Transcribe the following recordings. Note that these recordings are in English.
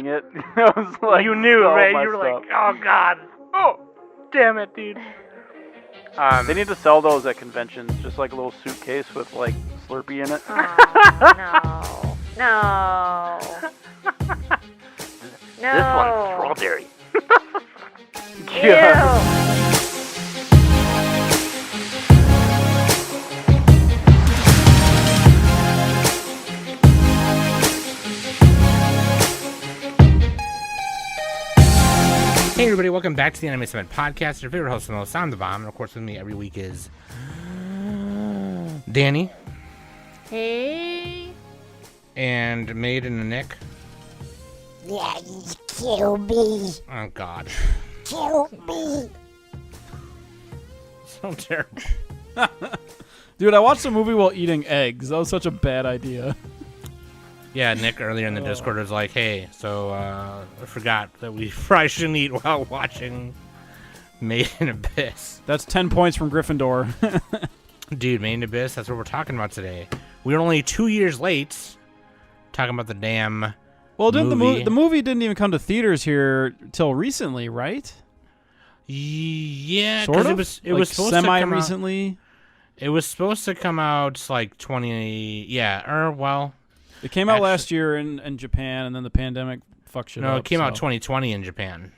it. I was like, you knew, so right? You messed were like, up. oh god, oh, damn it, dude. They need to sell those at conventions, just like a little suitcase with like Slurpee in it. Oh, no. No. This one's strawberry. Yeah. Ew. Hey everybody, welcome back to the Anime Summit Podcast. Your favorite host of the most, I'm the Bomb, and of course with me every week is Danny Hey. and Maiden and Nick. Yeah, you kill me. Oh god. Kill me. So terrible. Dude, I watched a movie while eating eggs. That was such a bad idea. Yeah, Nick earlier in the Discord was like, hey, so I forgot that we probably shouldn't eat while watching Made in Abyss. That's 10 points from Gryffindor. Dude, Made in Abyss, that's what we're talking about today. We're only 2 years late talking about the damn Well, didn't movie. the movie didn't even come to theaters here till recently, right? Yeah, Sort because of? it was supposed to come out. Semi-recently? It was supposed to come out like 20, It came out Actually- last year in Japan, and then the pandemic fucked shit up. no, it came out so- 2020 in Japan.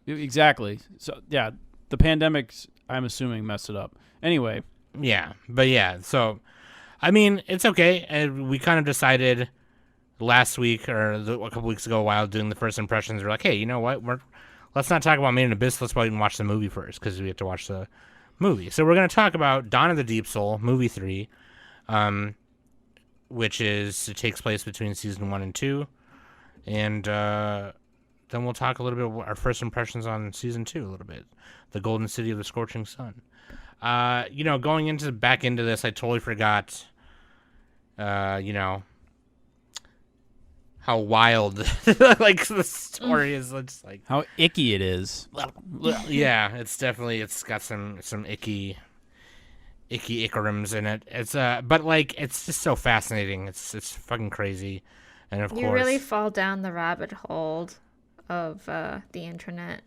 Exactly. So, yeah, the pandemic, I'm assuming, messed it up. Anyway. Yeah, but yeah, so, I mean, it's okay. And we kind of decided last week or a couple weeks ago while doing the first impressions, we're like, hey, you know what? Let's not talk about Made in Abyss. Let's probably watch the movie first because we have to watch the movie. So we're going to talk about Dawn of the Deep Soul, movie 3, which it takes place between season 1 and 2. And then we'll talk a little bit about our first impressions on season 2 a little bit. The Golden City of the Scorching Sun. Going back into this, I totally forgot, how wild, like, the story is. It's like, How icky it is. yeah, it's got some icky Icarims in it. It's but like it's just so fascinating. It's fucking crazy, and of You course, really fall down the rabbit hole of the internet.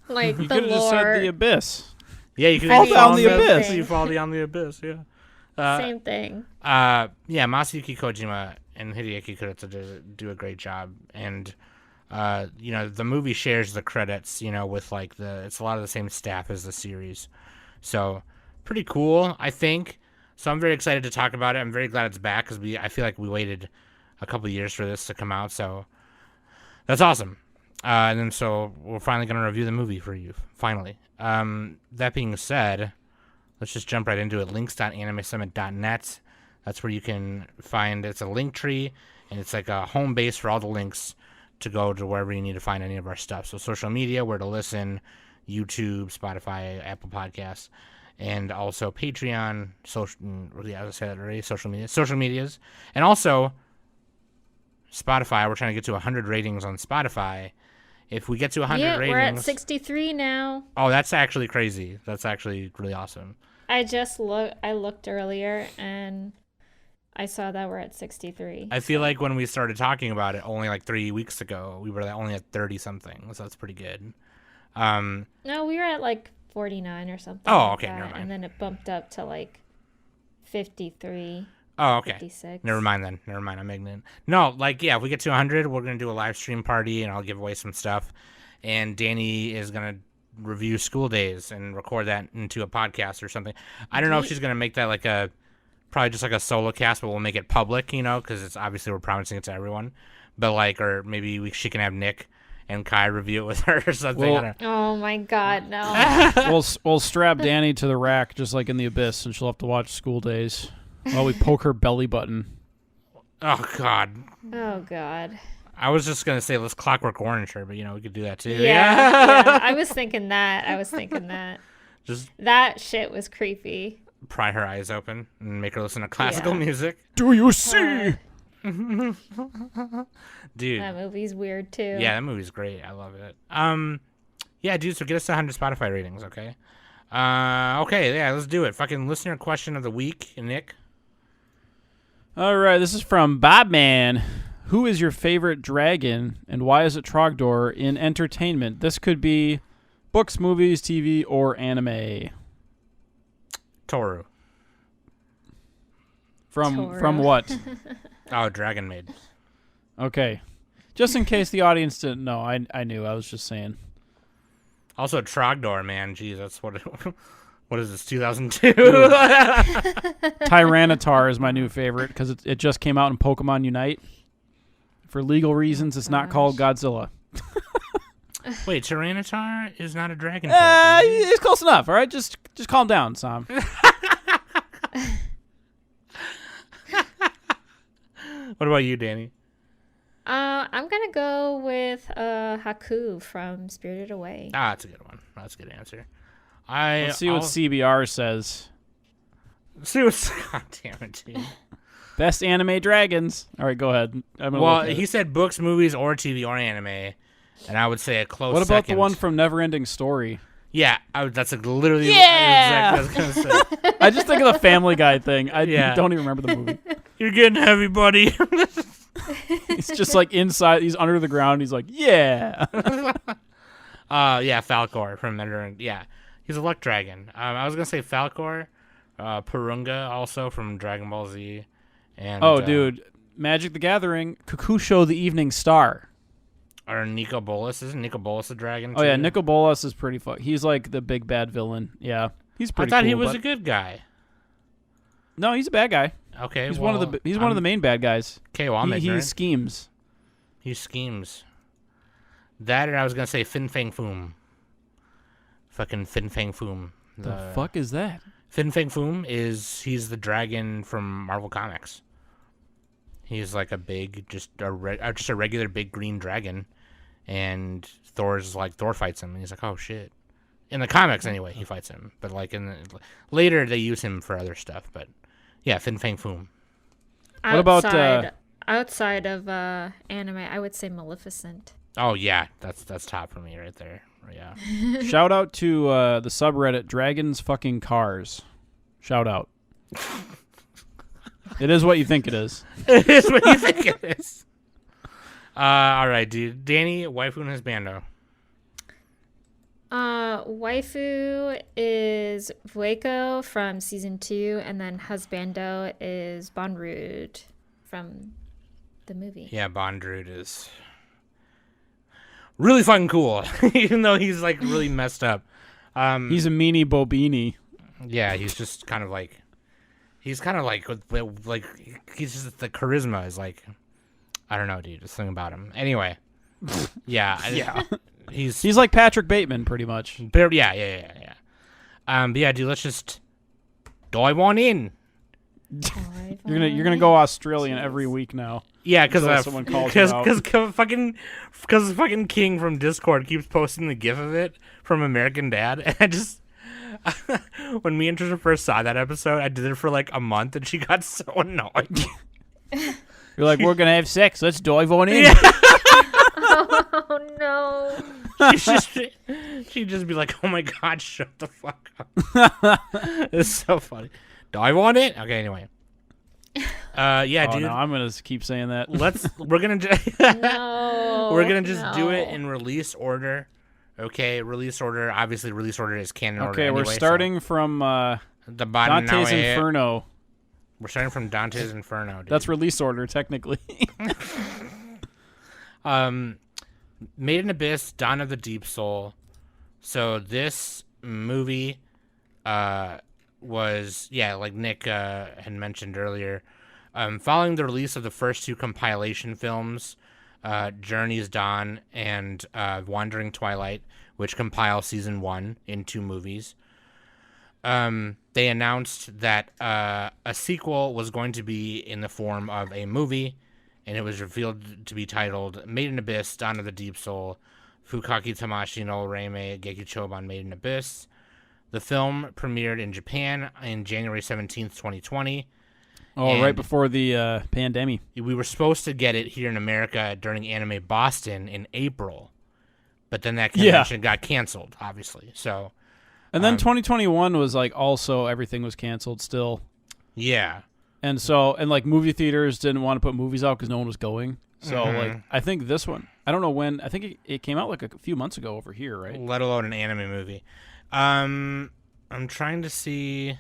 Like You the could have just said lore. the abyss. yeah, you can Fall just down fall the in abyss. You fall down the abyss. Yeah. Same thing. Yeah, Masayuki Kojima and Hideaki Kuretsu do a great job, and the movie shares the credits, with like it's a lot of the same staff as the series, so pretty cool, I think. So I'm very excited to talk about it. I'm very glad it's back because I feel like we waited a couple years for this to come out, so that's awesome. And then so we're finally gonna review the movie for you, finally. That being said, let's just jump right into it. Links.animesummit.net. That's where you can find, it's a link tree, and it's like a home base for all the links to go to wherever you need to find any of our stuff. So social media, where to listen, YouTube, Spotify, Apple Podcasts, and also Patreon, social medias, and also Spotify. We're trying to get to 100 ratings on Spotify. If we get to 100 Yeah, ratings... we're at 63 now. Oh, that's actually crazy. That's actually really awesome. I looked earlier and I saw that we're at 63. I feel like when we started talking about it only like 3 weeks ago, we were only at 30 something, so that's pretty good. No, we were at like 49 or something. Oh, like okay, that, never mind. And then it bumped up to like 53. Oh, okay. 56. Never mind then. Never mind. I'm ignorant. No, if we get to 100, we're going to do a live stream party, and I'll give away some stuff. And Danny is going to review School Days and record that into a podcast or something. I don't know if she's going to make that like probably just like a solo cast, but we'll make it public, because it's obviously we're promising it to everyone. But or maybe she can have Nick and Kai review it with her or something. Well- I don't know. Oh my God, no. We'll strap Danny to the rack just like in the abyss, and she'll have to watch School Days while we poke her belly button. Oh, God. Oh God. I was just going to say let's Clockwork Orange her, but, we could do that too. Yeah. I was thinking that. Just That shit was creepy. pry her eyes open and make her listen to classical Yeah. music. Do you see? Dude. That movie's weird too. Yeah, that movie's great. I love it. Yeah, dude, so get us to 100 Spotify ratings, okay? Okay, yeah, let's do it. Fucking listener question of the week, Nick. All right, this is from Bobman. Who is your favorite dragon, and why is it Trogdor in entertainment? This could be books, movies, TV, or anime. Toru. From what? Oh, Dragon Maid. Okay. Just in case the audience didn't know, I knew. I was just saying. Also, Trogdor, man. Jeez, that's what. What is this? 2002. Tyranitar is my new favorite because it just came out in Pokemon Unite. For legal reasons, it's not called Godzilla. Wait, Tyranitar is not a dragon. What It's close enough. All right, just calm down, Sam. about you, Danny? I'm gonna go with Haku from Spirited Away. Ah, that's a good one. That's a good answer. Let's see what CBR says. See what? God damn it, dude. Best anime dragons. All right, go ahead. Well, he said books, movies, or TV or anime, and I would say a close. What about second. the one from Neverending Story? Yeah, that's literally Yeah! exactly what I was gonna say. I just think of the Family Guy thing. I Yeah. don't even remember the movie. You're getting heavy, buddy. He's just like inside. He's under the ground. He's like, yeah. Yeah, Falcor from Neverending. Yeah, he's a luck dragon. I was gonna say Falcor, Purunga also from Dragon Ball Z. And, dude, Magic the Gathering, Kakusho the Evening Star. Or Nico Bolas. Isn't Nico Bolas a dragon, too? Oh, yeah, Nico Bolas is pretty fun. He's like the big bad villain. Yeah, he's pretty I thought cool, he was but- a good guy. No, he's a bad guy. Okay, He's one of the main bad guys. Okay, well, I'm he ignorant. schemes. He schemes. That, and I was going to say Fin Fang Foom. Fucking Fin Fang Foom. The fuck is that? Fin Fang Foom he's the dragon from Marvel Comics. He's like a big, just a regular big green dragon, and Thor fights him, and he's like, oh shit. In the comics, anyway, he fights him, but like later they use him for other stuff. But yeah, Fin Fang Foom. What about outside of anime? I would say Maleficent. Oh yeah, that's top for me right there. Yeah. Shout out to the subreddit Dragons Fucking Cars. Shout out. It is what you think it is. It is what you think it is. All right, dude. Danny, waifu and husbando. Waifu is Vueko from season 2, and then husbando is Bonrude from the movie. Yeah, Bondrude is really fucking cool, even though he's like really messed up. He's a meanie bobini. Yeah, he's just kind of like he's just the charisma is like, I don't know, dude. There's something about him. Anyway, yeah. He's like Patrick Bateman, pretty much. But yeah. But yeah, dude. Let's just dive on in. You're gonna go Australian every week now. Yeah, because someone calls you out. because fucking King from Discord keeps posting the GIF of it from American Dad, and I just when me and Trisha first saw that episode, I did it for like a month, and she got so annoyed. You're like, we're gonna have sex. Let's dive on in. Yeah. Oh no. She'd just be like, "Oh my god, shut the fuck up." It's so funny. Dive on it. Okay, anyway. Yeah, dude. No, I'm gonna keep saying that. We're gonna No. we're gonna just do it in release order. Okay, release order. Obviously, release order is canon order. Okay, we're starting from the bottom. Dante's Inferno. We're starting from Dante's Inferno. Dude. That's release order, technically. Made in Abyss, Dawn of the Deep Soul. So this movie was, like Nick had mentioned earlier, following the release of the first two compilation films, Journey's Dawn and Wandering Twilight, which compile season 1 in 2 movies. They announced that a sequel was going to be in the form of a movie, and it was revealed to be titled Made in Abyss, Dawn of the Deep Soul, Fukaki Tamashi no Reime Gekki Choban Made in Abyss. The film premiered in Japan in January 17th, 2020. Oh, right before the pandemic. We were supposed to get it here in America during Anime Boston in April, but then that convention got canceled, obviously. So, and then 2021 was like also everything was canceled still. Yeah. And so, and like movie theaters didn't want to put movies out because no one was going. So like, I think this one, I don't know when. I think it came out like a few months ago over here, right? Let alone an anime movie. I'm trying to see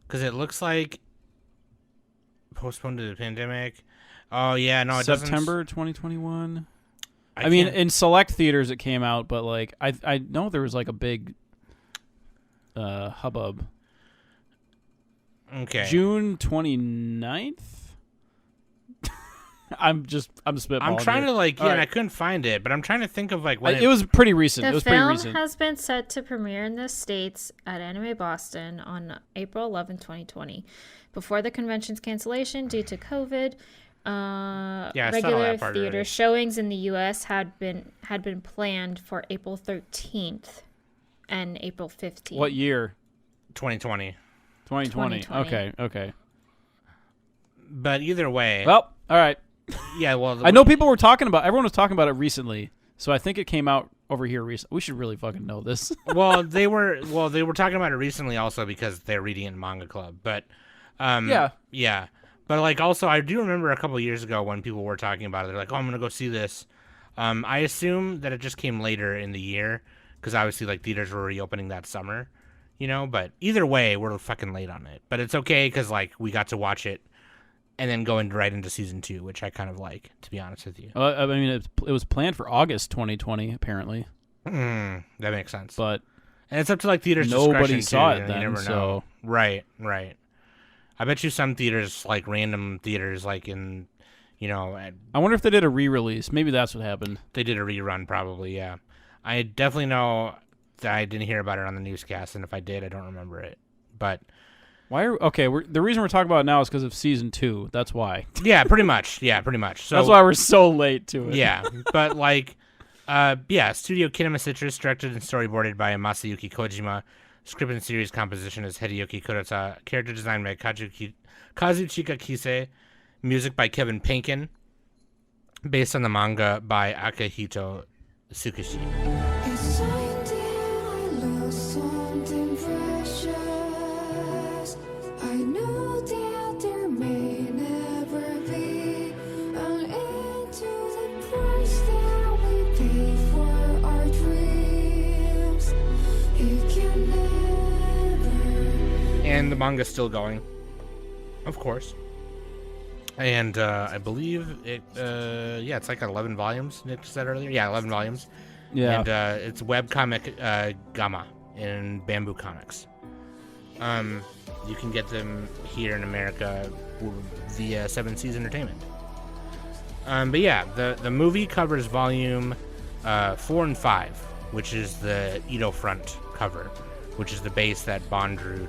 because it looks like postponed to the pandemic. Oh yeah, no, it doesn't. September 2021. I mean, can't- in select theaters it came out, but like I know there was like a big hubbub. Okay. June 29th. I'm spitballing. I'm trying here. to like, yeah, All and I right. couldn't find it, but I'm trying to think of like when It was pretty recent. It The was pretty film recent. has been set to premiere in the States at Anime Boston on April 11, 2020. Before the convention's cancellation due to COVID, I saw regular that part theater already. showings in the U.S. had been planned for April 13th and April 15th. What year? 2020. 2020. Okay. But either way, Well, all right. yeah, well, I know people were talking about. Everyone was talking about it recently, so I think it came out over here recently. We should really fucking know this. well, they were talking about it recently also because they're reading it in Manga Club, but yeah. But like also, I do remember a couple of years ago when people were talking about it. They're like, "Oh, I'm gonna go see this." I assume that it just came later in the year because obviously like theaters were reopening that summer, you know. But either way, we're fucking late on it. But it's okay because like we got to watch it and then go right into season 2, which I kind of like, to be honest with you. I mean, it was planned for August 2020 apparently, That makes sense. but And it's up to like theaters' nobody discretion, saw too, it you then. never So know. Right. I bet you some theaters, like random theaters, like in, you know, I wonder if they did a re-release. Maybe that's what happened. they did a rerun probably. Yeah, I definitely know that I didn't hear about it on the newscast, and if I did, I don't remember it. But Why? The reason we're talking about it now is because of season 2. That's why. yeah, pretty much. Yeah, pretty much. So That's why we're so late to it. yeah, but like, Studio Kinema Citrus, directed and storyboarded by Masayuki Kojima. Script and series composition is Hideyoki Kurota. Character design by Kazuchika Kise. Music by Kevin Pankin. Based on the manga by Akihito Tsukushi. It's time that I lost something precious. I know that there may never be an end to the price that we pay for our dreams. It can never. And the manga's still going. Of course. And I believe it, it's like 11 volumes, Nick said earlier. Yeah, 11 volumes. Yeah. And it's webcomic Gamma in Bamboo Comics. You can get them here in America via 7 Seas Entertainment. But yeah, the movie covers volume 4 and 5, which is the Edo Front cover, which is the base that Bondrewd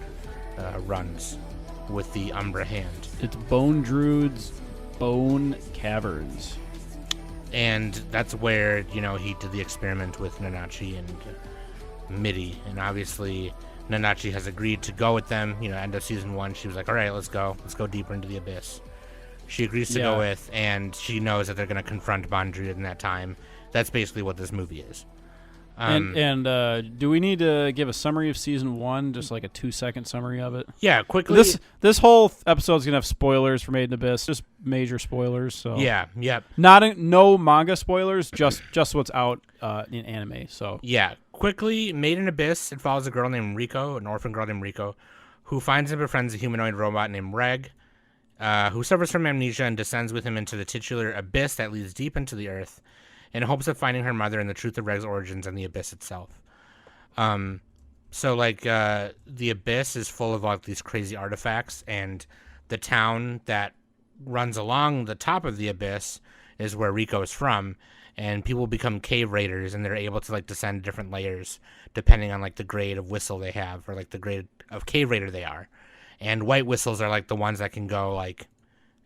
runs with the Umbra hand. It's Bone Druid's Bone Caverns. And that's where, he did the experiment with Nanachi and Midi. And obviously, Nanachi has agreed to go with them. End of season 1, she was like, all right, let's go. Let's go deeper into the abyss. She agrees to go with, and she knows that they're going to confront Bondrewd in that time. That's basically what this movie is. And do we need to give a summary of season 1, just like a 2-second summary of it? Yeah, quickly. This whole episode's gonna have spoilers for Made in Abyss, just major spoilers. So Yeah, yep. no manga spoilers, just what's out in anime. So Yeah, quickly, Made in Abyss, it follows a girl named Riko, an orphan girl named Riko, who finds and befriends a humanoid robot named Reg, who suffers from amnesia and descends with him into the titular abyss that leads deep into the earth, in hopes of finding her mother and the truth of Reg's origins and the abyss itself. So the abyss is full of like these crazy artifacts, and the town that runs along the top of the abyss is where Riko is from, and people become cave raiders, and they're able to like descend different layers depending on like the grade of whistle they have or like the grade of cave raider they are. And white whistles are like the ones that can go like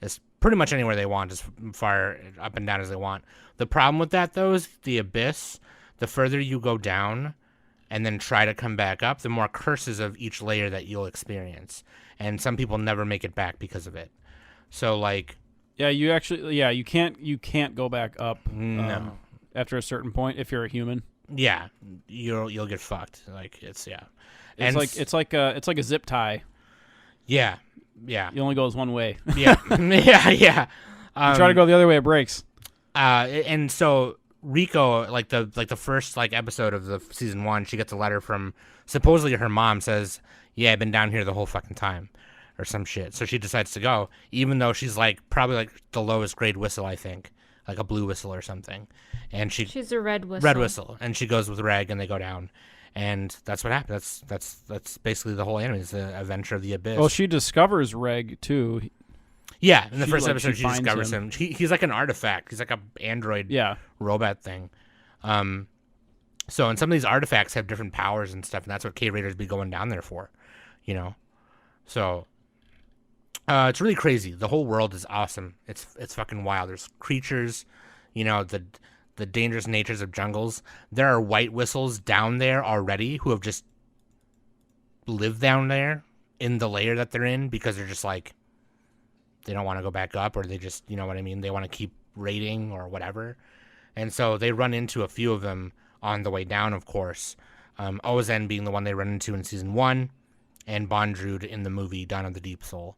as pretty much anywhere they want, as far up and down as they want. The problem with that, though, is the abyss. The further you go down and then try to come back up, the more curses of each layer that you'll experience. And some people never make it back because of it. So, like... yeah, you can't go back up No. after a certain point if you're a human. Yeah, you'll get fucked. Like, it's, yeah. It's like a zip tie. Yeah. It only goes one way. Yeah. Yeah. Try to go the other way, it breaks. And so Rico, like the first episode of the season 1, she gets a letter from supposedly her mom, says, "Yeah, I've been down here the whole fucking time," or some shit. So she decides to go, even though she's probably the lowest grade whistle, I think, like a blue whistle or something. And She's a red whistle. Red whistle, and she goes with Reg, and they go down, and that's what happens. That's basically the whole anime. It's the adventure of the abyss. Well, she discovers Reg too. Yeah, in the She, first like, episode, she she finds discovers him. him. He's like an artifact. He's like a android robot thing. So, and some of these artifacts have different powers and stuff, and that's what K-Raiders be going down there for, you know? So, it's really crazy. The whole world is awesome. It's fucking wild. There's creatures, you know, the dangerous natures of jungles. There are white whistles down there already who have just lived down there in the layer that they're in because they're just they don't want to go back up, or they just, you know what I mean? They want to keep raiding or whatever. And so they run into a few of them on the way down, of course. Ozen being the one they run into in season 1, and Bondrewd in the movie Dawn of the Deep Soul.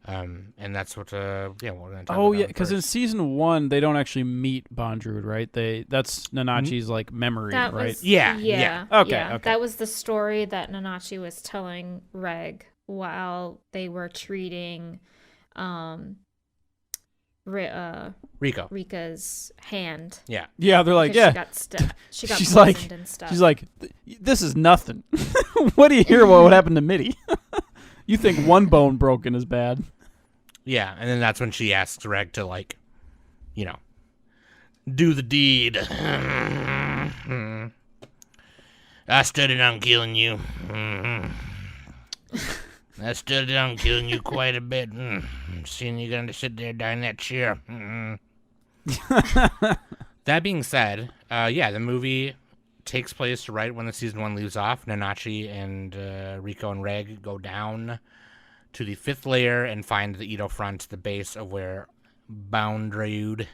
And that's what, we're going to talk about. Because in season 1, they don't actually meet Bondrewd, right? That's Nanachi's memory, That right? was, Yeah. Okay. That was the story that Nanachi was telling Reg while they were treating Rika's hand. Yeah. Yeah, they're like, Because she got She's poisoned like- and stuff. She's like, this is nothing. What do you hear about what happened to Mitty? You think one bone broken is bad. Yeah, and then that's when she asks Reg to, do the deed. I studied on killing you. I studied on killing you quite a bit. Seeing you going to sit there die in that chair. That being said, the movie takes place right when the season 1 leaves off. Nanachi and Rico and Reg go down to the 5th layer and find the Edo front, the base of where Bondrewd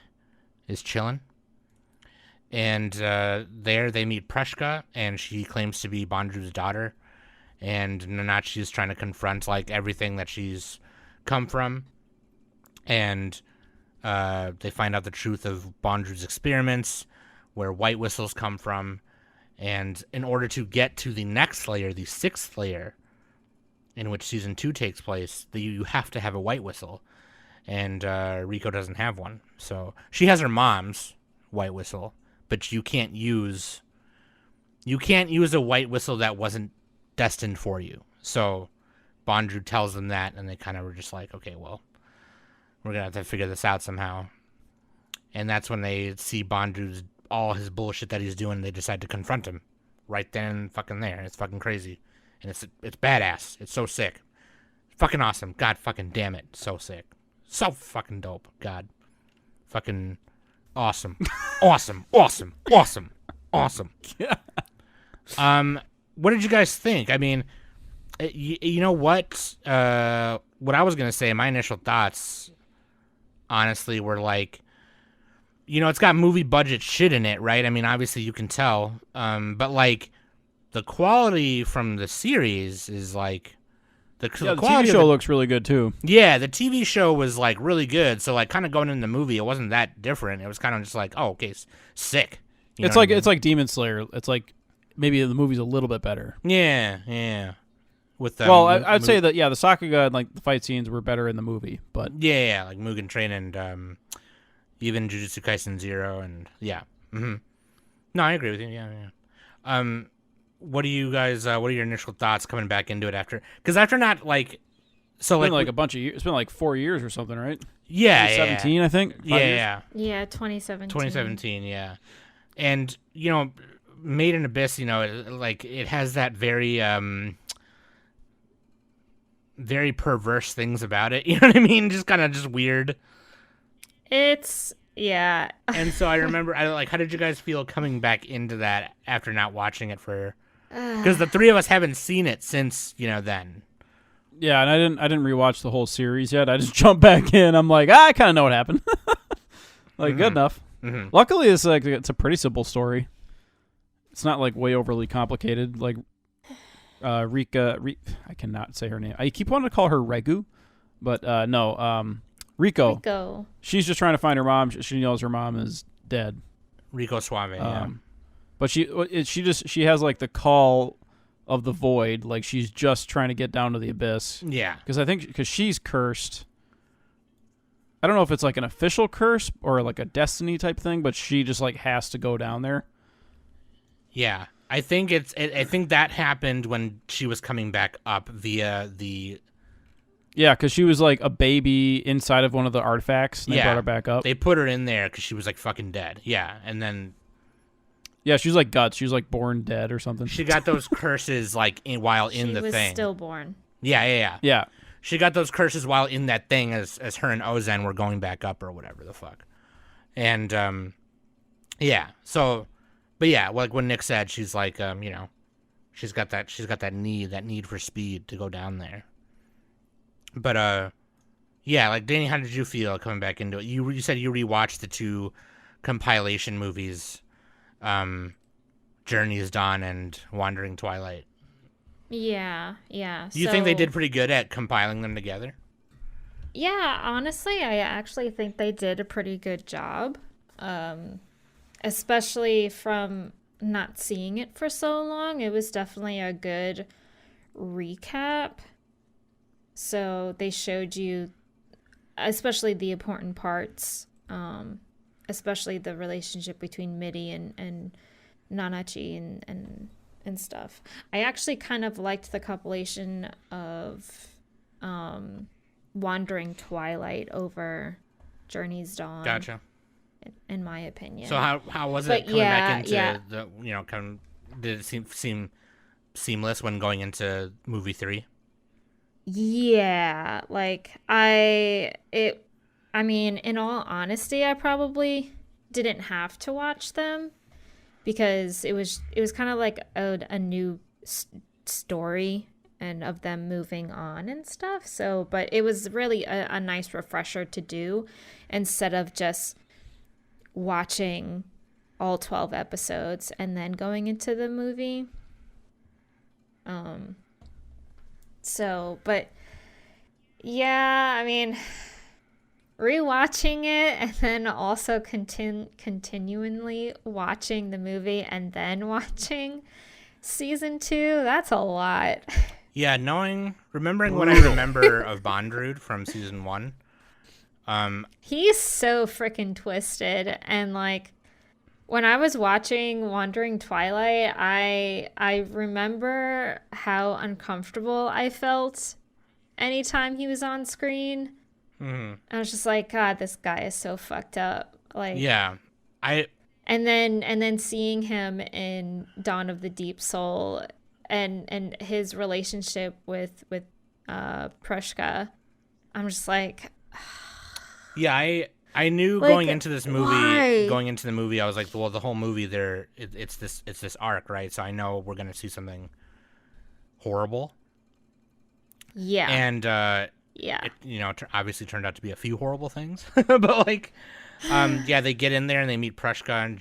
is chilling. And there they meet Preshka, and she claims to be Bondrewd's daughter. And Nanachi is trying to confront everything that she's come from, and they find out the truth of Bondrewd's experiments, where white whistles come from, and in order to get to the next layer, the 6th layer, in which season 2 takes place, you have to have a white whistle, and Rico doesn't have one. So she has her mom's white whistle, but you can't use a white whistle that wasn't destined for you. So Bondrewd tells them that, and they kind of were just like, okay, well, we're gonna have to figure this out somehow. And that's when they see Bondrewd's all his bullshit that he's doing. They decide to confront him right then and fucking there. It's fucking crazy, and it's badass. It's so sick, fucking awesome. God fucking damn it, so sick, so fucking dope. God, fucking awesome, awesome. Yeah. What did you guys think? I mean, you know what? What I was going to say, my initial thoughts, honestly, were it's got movie budget shit in it, right? I mean, obviously you can tell. But, the quality from the series is, the The quality TV show looks really good, too. Yeah, the TV show was, really good. So, kind of going into the movie, it wasn't that different. It was kind of just oh, okay, sick. You know It's what I mean? it's like Demon Slayer. It's maybe the movie's a little bit better. Yeah. With I'd say that the Sakuga and the fight scenes were better in the movie, but yeah, like Mugen Train and even Jujutsu Kaisen 0 and yeah. Mm-hmm. No, I agree with you. Yeah. What do you guys? What are your initial thoughts coming back into it after? Because after not it's been a bunch of years. It's been 4 years or something, right? Yeah, 2017, I think. 5 years? Yeah, 2017. 2017, yeah. And Made in Abyss, it has that very very perverse things about it. You know what I mean? Just kind of just weird. Yeah. And so I remember, how did you guys feel coming back into that after not watching it for? Because the three of us haven't seen it since then. Yeah, and I didn't rewatch the whole series yet. I just jumped back in. I'm like, I kind of know what happened. Good enough. Mm-hmm. Luckily, it's it's a pretty simple story. It's not way overly complicated. I cannot say her name. I keep wanting to call her Regu, but no. Rico. Go. She's just trying to find her mom. She knows her mom is dead. Rico Suave. Yeah. But she has like the call of the void. Like she's just trying to get down to the abyss. Yeah. Because she's cursed. I don't know if it's like an official curse or like a destiny type thing, but she just like has to go down there. Yeah. I think I think that happened when she was coming back up via the. Yeah, because she was like a baby inside of one of the artifacts, and they brought her back up. They put her in there because she was like fucking dead. Yeah, and then. Yeah, she was like guts. She was like born dead or something. She got those curses like while in the thing. She was stillborn. Yeah. She got those curses while in that thing as her and Ozen were going back up or whatever the fuck. And yeah. So, but yeah, like when Nick said, she's like she's got that need for speed to go down there. But yeah, like Danny, how did you feel coming back into it? You said you rewatched the 2 compilation movies, Journey's Dawn and Wandering Twilight. Yeah. Do you think they did pretty good at compiling them together? Yeah, honestly, I actually think they did a pretty good job. Especially from not seeing it for so long. It was definitely a good recap. So they showed you, especially the important parts, especially the relationship between Midi and Nanachi and stuff. I actually kind of liked the compilation of Wandering Twilight over Journey's Dawn. Gotcha. In my opinion. So how was it coming back into the did it seem seamless when going into movie 3? Yeah, like I mean, in all honesty, I probably didn't have to watch them because it was kind of like a new story and of them moving on and stuff. So, but it was really a nice refresher to do instead of just watching all 12 episodes and then going into the movie. So, but yeah, I mean, rewatching it and then also continually watching the movie and then watching season 2, that's a lot. Yeah, remembering what I remember of Bondrewd from season 1. He's so freaking twisted, and like when I was watching Wandering Twilight, I remember how uncomfortable I felt anytime he was on screen. Mm-hmm. I was just like, God, this guy is so fucked up. Like, yeah, and then seeing him in Dawn of the Deep Soul and his relationship with Prushka, I'm just like, yeah, I knew like, going into this movie, why? I was like, well, the whole movie it's this arc, right? So I know we're gonna see something horrible. Yeah. And yeah, it obviously turned out to be a few horrible things, but like, yeah, they get in there and they meet Prushka, and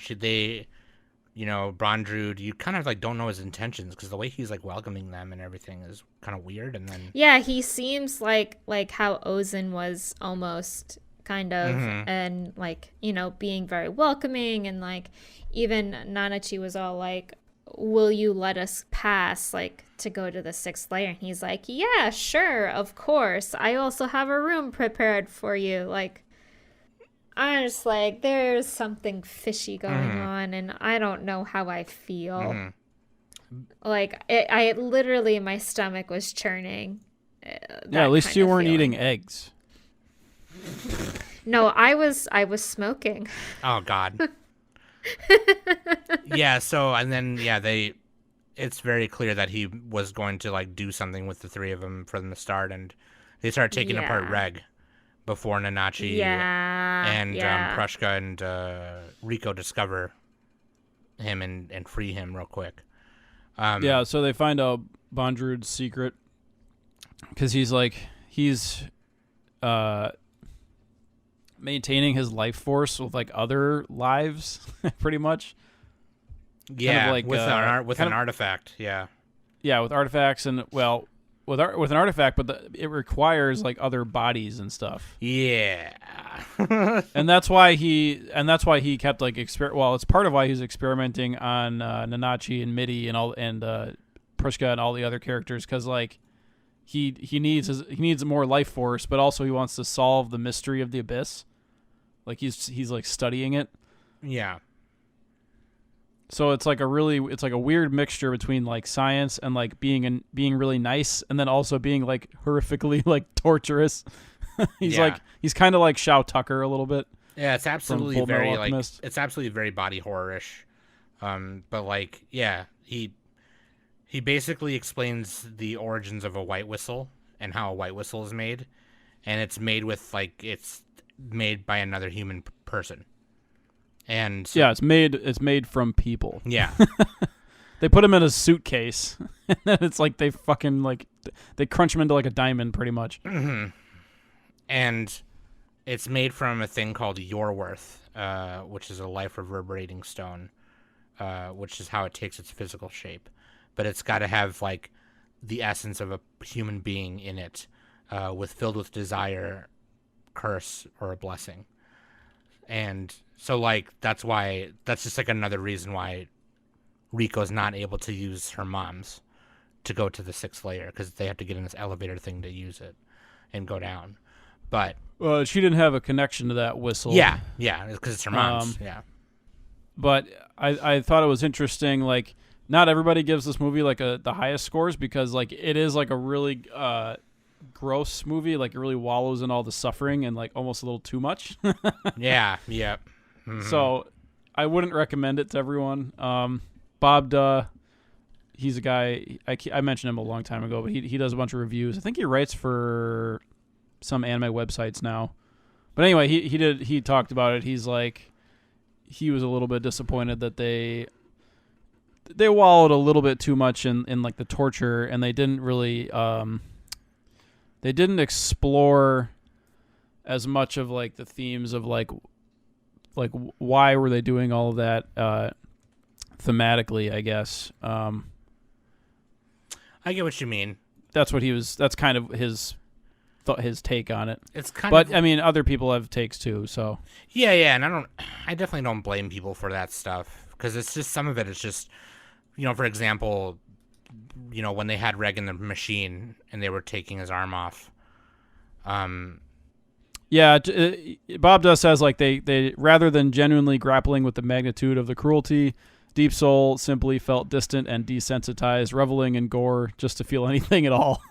Bondrewd, you kind of like don't know his intentions because the way he's like welcoming them and everything is kind of weird. And then yeah, he seems like how Ozen was almost kind of, mm-hmm. and like being very welcoming, and like even Nanachi was all like, will you let us pass, like, to go to the 6th layer? And he's like, yeah, sure, of course, I also have a room prepared for you. Like, I'm just like, there's something fishy going mm-hmm. on, and I don't know how I feel. Mm-hmm. Like, I literally, my stomach was churning. Yeah, at least you weren't eating eggs. No, I was smoking. Oh God. Yeah, so and then it's very clear that he was going to like do something with the 3 of them from the start, and they start taking apart Reg before Nanachi and Prushka and Rico discover him and free him real quick. Yeah, so they find out Bondrewd's secret because he's maintaining his life force with like other lives, pretty much. Yeah, kind of like, with an artifact. Yeah. Yeah, with artifacts and with an artifact, but it requires like other bodies and stuff. Yeah. And that's why he kept like well, it's part of why he's experimenting on Nanachi and Midi and Prushka and all the other characters, because like he needs more life force, but also he wants to solve the mystery of the abyss. Like he's like studying it. Yeah. So it's like a weird mixture between like science and like being really nice, and then also being like horrifically like torturous. He's kind of like Shao Tucker a little bit. Yeah, it's absolutely Full Metal very Alchemist. it's absolutely very body horror-ish. But like, yeah, he basically explains the origins of a white whistle and how a white whistle is made, and it's made by another human person. And Yeah, it's made from people. yeah. They put him in a suitcase, and then it's like they fucking like they crunch him into like a diamond, pretty much. Mm-hmm. And it's made from a thing called Your Worth, which is a life reverberating stone, which is how it takes its physical shape. But it's got to have like the essence of a human being in it, filled with desire, curse, or a blessing. And so like that's just like another reason why Riko's not able to use her mom's to go to the 6th layer, because they have to get in this elevator thing to use it and go down. But she didn't have a connection to that whistle. yeah, because it's her mom's. Yeah. But I thought it was interesting. Like, not everybody gives this movie like the highest scores, because like it is like a really gross movie. Like, it really wallows in all the suffering and like almost a little too much. Yeah. Mm-hmm. So I wouldn't recommend it to everyone. Bob Duh, he's a guy, I mentioned him a long time ago, but he does a bunch of reviews. I think he writes for some anime websites now. But anyway, he talked about it. He's like, he was a little bit disappointed that they wallowed a little bit too much in like the torture, and they didn't really they didn't explore as much of like the themes of like why were they doing all of that thematically, I guess. I get what you mean. That's kind of his take on it. It's kind But of, I mean, other people have takes too, so. yeah, and I definitely don't blame people for that stuff, because it's just, some of it is just, for example, when they had Reg in the machine and they were taking his arm off. Yeah, Bob Duss says like they rather than genuinely grappling with the magnitude of the cruelty, Deep Soul simply felt distant and desensitized, reveling in gore just to feel anything at all.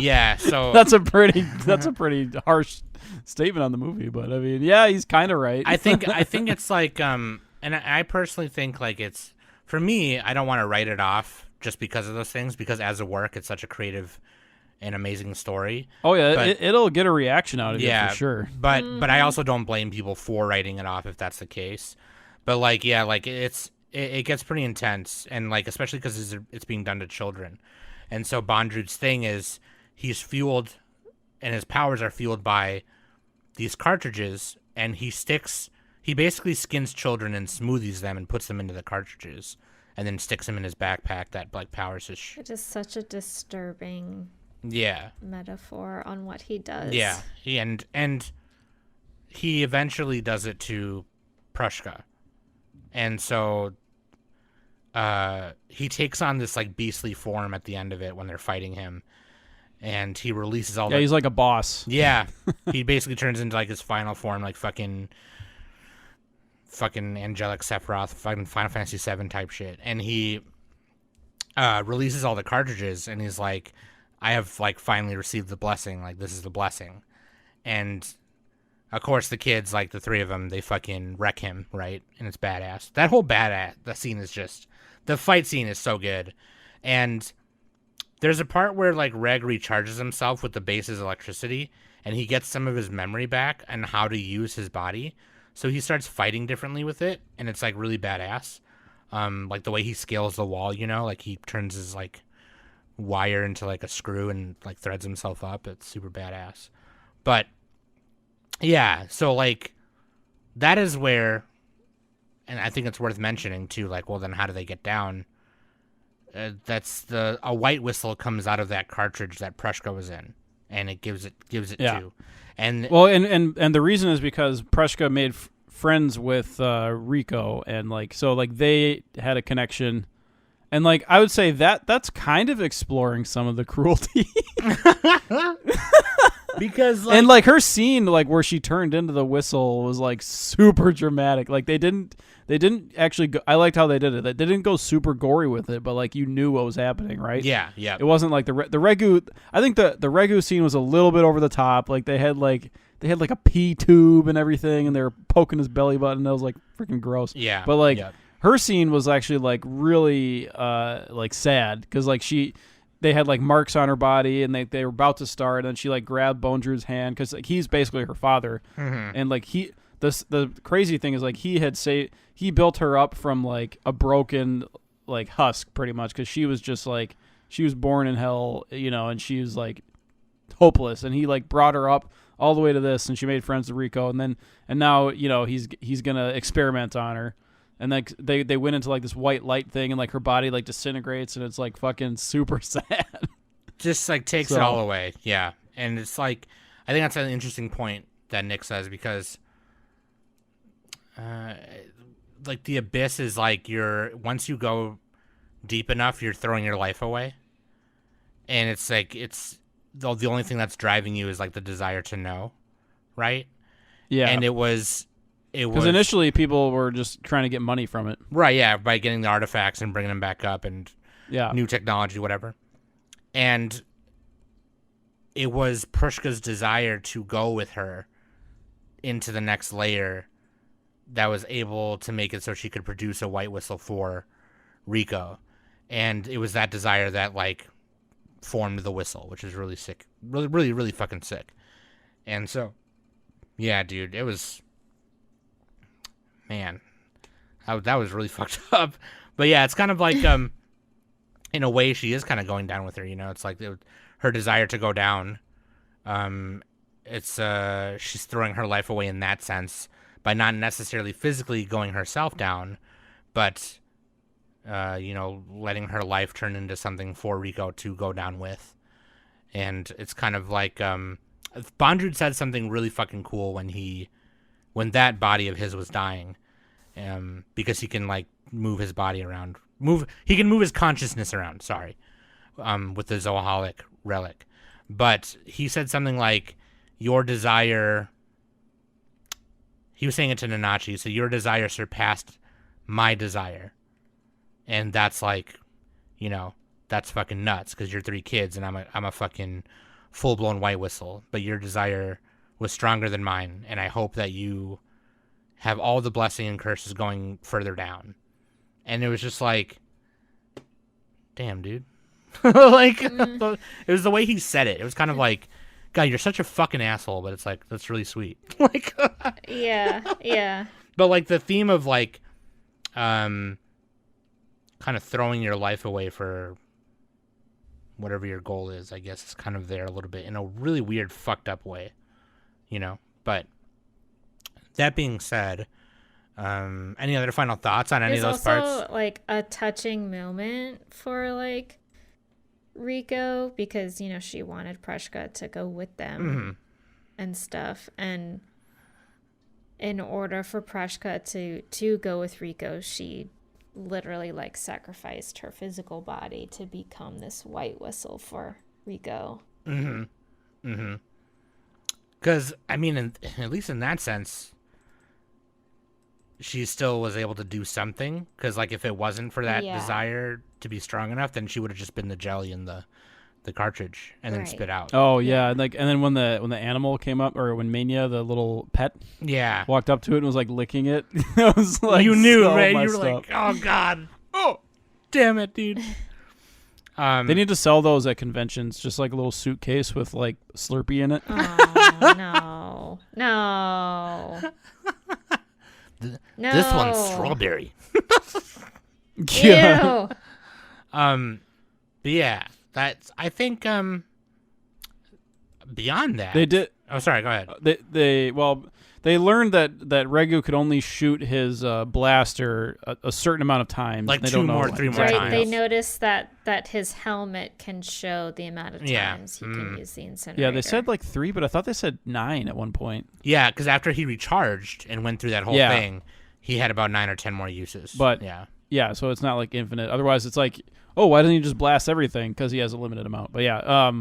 Yeah, so that's a pretty harsh statement on the movie, but I mean, yeah, he's kind of right. I think it's like and I personally think like it's, for me, I don't want to write it off just because of those things, because as a work, it's such a creative and amazing story. Oh yeah, but, it'll get a reaction out of it for sure. But I also don't blame people for writing it off if that's the case. But like, yeah, like it gets pretty intense, and like especially because it's being done to children. And so Bondrew's thing is he's fueled, and his powers are fueled by these cartridges, and he basically skins children and smoothies them and puts them into the cartridges, and then sticks them in his backpack that like powers his. It is such a disturbing. Yeah. Metaphor on what he does. Yeah, and he eventually does it to Prushka, and so he takes on this like beastly form at the end of it when they're fighting him, and he releases all. Yeah, he's like a boss. Yeah, he basically turns into like his final form, like fucking angelic Sephiroth, fucking Final Fantasy VII type shit, and he releases all the cartridges, and he's like, I have like finally received the blessing. Like, this is the blessing. And of course the kids, like the 3 of them, they fucking wreck him, right? And it's badass. That whole the scene is just, the fight scene is so good. And there's a part where like Reg recharges himself with the base's electricity, and he gets some of his memory back and how to use his body. So he starts fighting differently with it, and it's like really badass. Like the way he scales the wall, like he turns his like wire into like a screw and like threads himself up. It's super badass. But yeah, so like that is where, and I think it's worth mentioning too, like, well, then how do they get down? that's a white whistle comes out of that cartridge that Prushka was in, and it gives it Yeah. to. And Well, and the reason is because Prushka made friends with Rico, and like so like they had a connection, and like I would say that's kind of exploring some of the cruelty. because And like her scene, like where she turned into the whistle, was like super dramatic. Like they didn't actually. I liked how they did it. They didn't go super gory with it, but like you knew what was happening, right? yeah. It wasn't like the Regu. I think the Regu scene was a little bit over the top. Like they had like a pee tube and everything, and they were poking his belly button. That was like freaking gross. Yeah. But like yeah. her scene was actually like really like sad because like they had like marks on her body, and they were about to start, and she like grabbed Bonedrew's hand because like he's basically her father, and like the crazy thing is like he built her up from like a broken like husk pretty much because she was just like she was born in hell, you know, and she was like hopeless, and he like brought her up all the way to this, and she made friends with Rico, and now you know he's gonna experiment on her. And like they went into like this white light thing, and like her body like disintegrates, and it's like fucking super sad. Just like takes it all away. Yeah. And it's like, I think that's an interesting point that Nick says, because like the abyss is like once you go deep enough, you're throwing your life away. And it's like, the only thing that's driving you is like the desire to know. Right. Yeah. And it was because initially people were just trying to get money from it. Right. Yeah. By getting the artifacts and bringing them back up and new technology, whatever. And it was Prushka's desire to go with her into the next layer that was able to make it so she could produce a white whistle for Rico. And it was that desire that like formed the whistle, which is really sick. Really, really, really fucking sick. And so, yeah, dude, it was, man, that was really fucked up. But yeah, it's kind of like, in a way, she is kind of going down with her. You know, it's like her desire to go down. It's she's throwing her life away in that sense by not necessarily physically going herself down, but you know, letting her life turn into something for Rico to go down with. And it's kind of like Bondrewd said something really fucking cool when that body of his was dying, because he can like move his body around. He can move his consciousness around, with the Zoaholic relic. But he said something like, your desire, he was saying it to Nanachi, so your desire surpassed my desire. And that's like, you know, that's fucking nuts, because you're 3 kids and I'm a fucking full-blown white whistle. But your desire was stronger than mine, and I hope that you have all the blessing and curses going further down. And it was just like, damn, dude. Like, it was the way he said it. It was kind of like, God, you're such a fucking asshole, but it's like, that's really sweet. Like, yeah. But like the theme of like, kind of throwing your life away for whatever your goal is, I guess, is kind of there a little bit in a really weird, fucked up way, you know? But that being said, any other final thoughts on any of those There's parts? also like a touching moment for like Rico, because you know she wanted Prushka to go with them and stuff, and in order for Prushka to go with Rico, she literally like sacrificed her physical body to become this white whistle for Rico. Because I mean, at least in that sense, she still was able to do something. Because like if it wasn't for that desire to be strong enough, then she would have just been the jelly in the cartridge and then spit out. Oh yeah, and then when the animal came up, or when Mania, the little pet, walked up to it and was like licking it, I was like, you knew, so right? You messed were like, up. oh god, oh damn it, dude. They need to sell those at conventions, just like a little suitcase with like Slurpee in it. Oh no. No. This one's strawberry. Ew. But yeah, that's, I think, beyond that, They did. Oh, sorry, go ahead. they learned that Regu could only shoot his blaster a certain amount of times. Like they 2 don't know, more, like, 3 more Right, times. they noticed that his helmet can show the amount of times he can use the incinerator. Yeah, they said like 3, but I thought they said 9 at one point. Yeah, because after he recharged and went through that whole thing, he had about 9 or 10 more uses. But yeah, so it's not like infinite. Otherwise, it's like, oh, why doesn't he just blast everything? Because he has a limited amount. But yeah,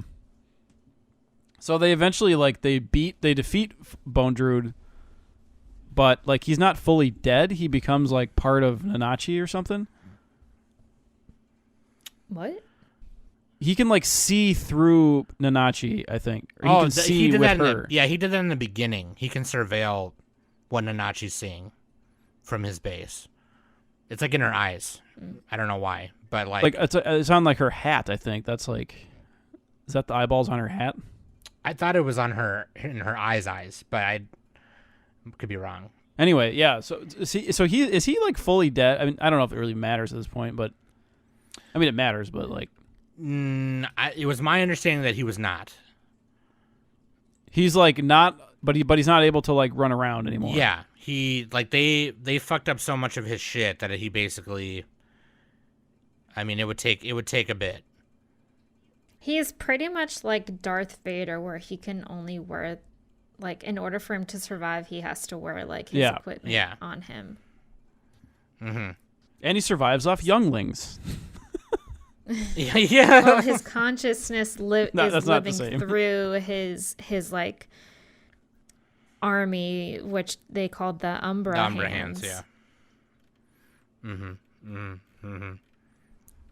so they eventually they defeat Bone Druid, but like he's not fully dead. He becomes like part of Nanachi or something. What? He can like see through Nanachi, I think. Or he can see did with that her. he did that in the beginning. He can surveil what Nanachi's seeing from his base. It's like in her eyes. I don't know why, but like it's on like her hat. I think that's like, is that the eyeballs on her hat? I thought it was on her in her eyes, but I could be wrong. Anyway, yeah. So is he like fully dead? I mean, I don't know if it really matters at this point, but I mean it matters. But like, it was my understanding that he was not. He's like not, but he's not able to like run around anymore. Yeah, he like they fucked up so much of his shit that he basically. I mean, it would take a bit. He is pretty much like Darth Vader, where he can only wear, like, in order for him to survive, he has to wear like his equipment on him. Mm-hmm. And he survives off younglings. Yeah. Well, his consciousness is living through his like army, which they called the Umbra Hands. Yeah.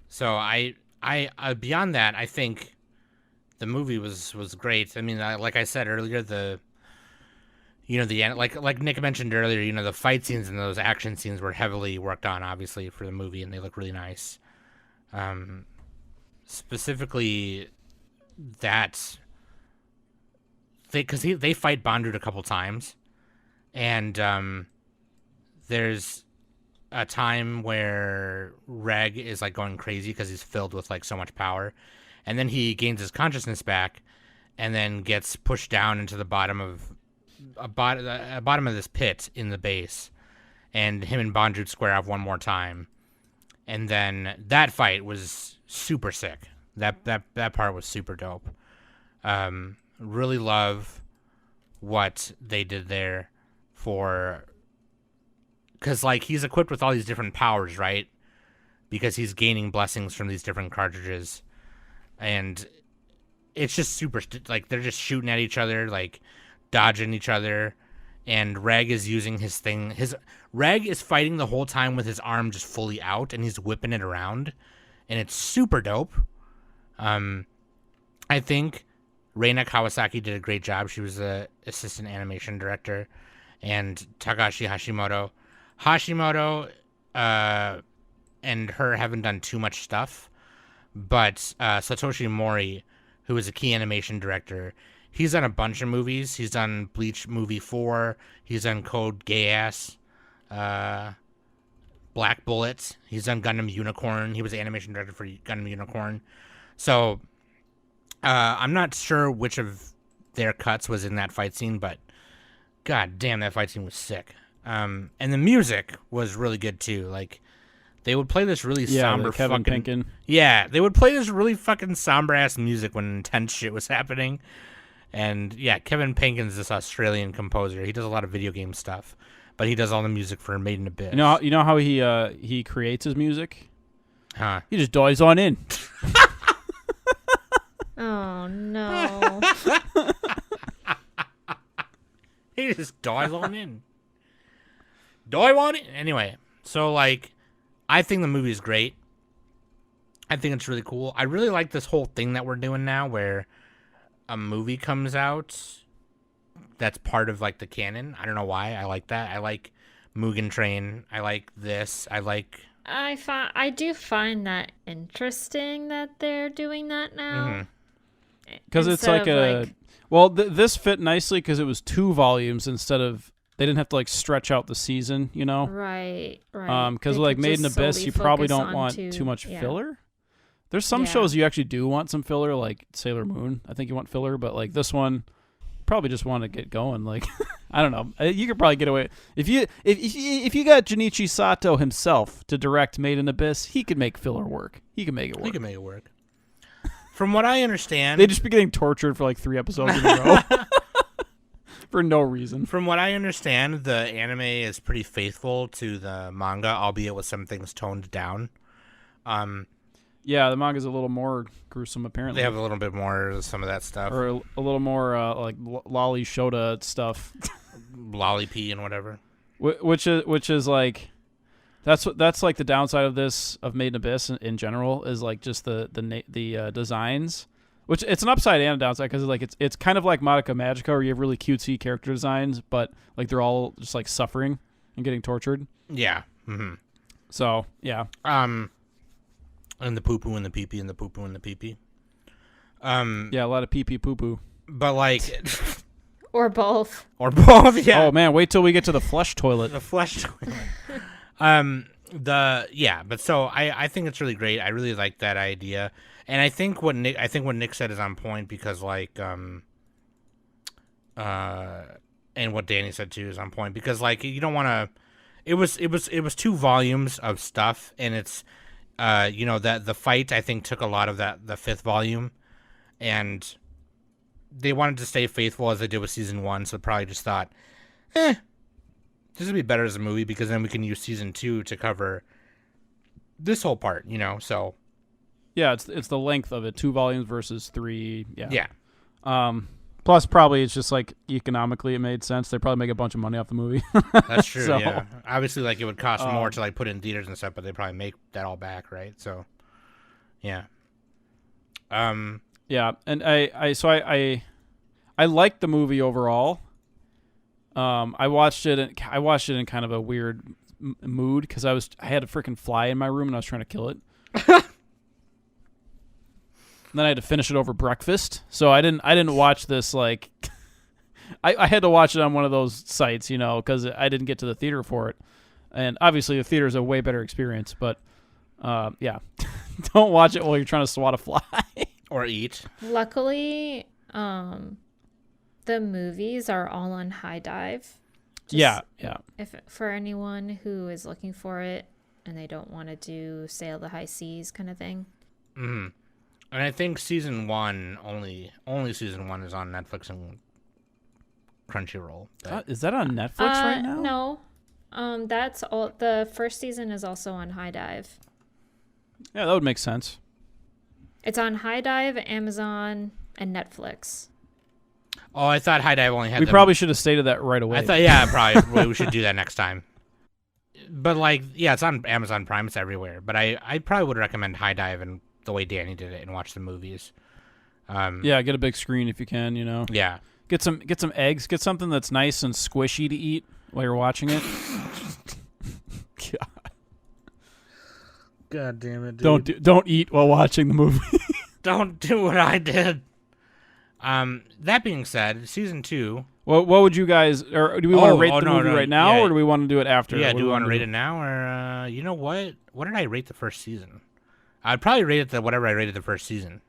So I beyond that, I think the movie was great. I mean, like I said earlier, like Nick mentioned earlier, the fight scenes and those action scenes were heavily worked on, obviously, for the movie, and they look really nice. Specifically, that because they fight Bondrewd a couple times, and there's a time where Reg is like going crazy because he's filled with like so much power, and then he gains his consciousness back, and then gets pushed down into the bottom of this pit in the base, and him and Bondrewd square off one more time, and then that fight was super sick. That part was super dope. Really love what they did there for. Because, like, he's equipped with all these different powers, right? Because he's gaining blessings from these different cartridges. And it's just super... like, they're just shooting at each other, like, dodging each other. And Reg is using his thing... Reg is fighting the whole time with his arm just fully out, and he's whipping it around. And it's super dope. I think Reina Kawasaki did a great job. She was the assistant animation director. And Takashi Hashimoto and her haven't done too much stuff, but Satoshi Mori, who is a key animation director, he's done a bunch of movies. He's done Bleach Movie 4, he's done Code Geass, Black Bullet, he's done Gundam Unicorn. He was the animation director for Gundam Unicorn. So I'm not sure which of their cuts was in that fight scene, but god damn, that fight scene was sick. And the music was really good too. Like, they would play this really somber Kevin Penkin. Yeah, they would play this really fucking somber ass music when intense shit was happening. And yeah, Kevin Penkin's this Australian composer. He does a lot of video game stuff, but he does all the music for Made in Abyss. You know how he creates his music? Huh? He just dives on in. Oh no. He just dives on in. Dive on it. Anyway, so like, I think the movie is great. I think it's really cool. I really like this whole thing that we're doing now, where a movie comes out that's part of like the canon. I don't know why I like that. I like Mugen Train. I like this. I do find that interesting that they're doing that now. Because it's like this fit nicely because it was 2 volumes instead of, they didn't have to like stretch out the season, Right. Because like Made in Abyss, you probably don't want too much filler. There's some shows you actually do want some filler, like Sailor Moon. I think you want filler, but like this one, probably just want to get going. Like, I don't know. You could probably get away if you got Junichi Sato himself to direct Made in Abyss. He could make filler work. He could make it work. He can make it work. From what I understand, They'd just be getting tortured for like 3 episodes in a row for no reason. From what I understand, the anime is pretty faithful to the manga, albeit with some things toned down. Yeah, the manga's a little more gruesome apparently. They have a little bit more of some of that stuff, or a little more like lolly shota stuff, lollipee and whatever. Which is like that's like the downside of this of Made in Abyss in general is like just the designs. Which it's an upside and a downside because like it's kind of like Madoka Magica where you have really cutesy character designs, but like they're all just like suffering and getting tortured. Yeah. Mm-hmm. So yeah. And the poo poo and the pee pee and the poo poo and the pee pee. Yeah, a lot of pee pee poo poo. But like. Or both. Or both. Yeah. Oh man, wait till we get to the flush toilet. The flush toilet. But so I think it's really great. I really like that idea. And I think what Nick said is on point because like and what Danny said too is on point because like you don't want to it was 2 volumes of stuff and it's that the fight I think took a lot of that the 5th volume and they wanted to stay faithful as they did with season 1 so probably just thought this would be better as a movie because then we can use season 2 to cover this whole part, so yeah, it's the length of it, 2 volumes versus 3. Yeah. Yeah. Plus, probably it's just like economically it made sense. They probably make a bunch of money off the movie. That's true. So, yeah. Obviously, like it would cost more to like put in theaters and stuff, but they probably make that all back, right? So, yeah. Yeah, and I liked the movie overall. I watched it in kind of a weird mood because I had a freaking fly in my room and I was trying to kill it. And then I had to finish it over breakfast, so I didn't watch this like. I had to watch it on one of those sites, because I didn't get to the theater for it, and obviously the theater is a way better experience. But yeah, don't watch it while you're trying to swat a fly or eat. Luckily, the movies are all on High Dive. Yeah. If for anyone who is looking for it and they don't want to do Sail the High Seas kind of thing. Mm-hmm. And I think season 1 only season 1 is on Netflix and Crunchyroll. Is that on Netflix right now? No. That's all. The first season is also on High Dive. Yeah, that would make sense. It's on High Dive, Amazon, and Netflix. Oh, I thought High Dive only had. We probably should have stated that right away. I thought, probably we should do that next time. But like, yeah, it's on Amazon Prime. It's everywhere. But I probably would recommend High Dive and the way Danny did it and watch the movies. Yeah, get a big screen if you can. Yeah. Get some eggs. Get something that's nice and squishy to eat while you're watching it. God damn it, dude. Don't eat while watching the movie. Don't do what I did. That being said, season 2. What would you guys, or do we want to rate the movie right now, or do we want to do it after? Yeah, do we want to rate it now, or you know what? What did I rate the first season? I'd probably rate it whatever I rated the first season,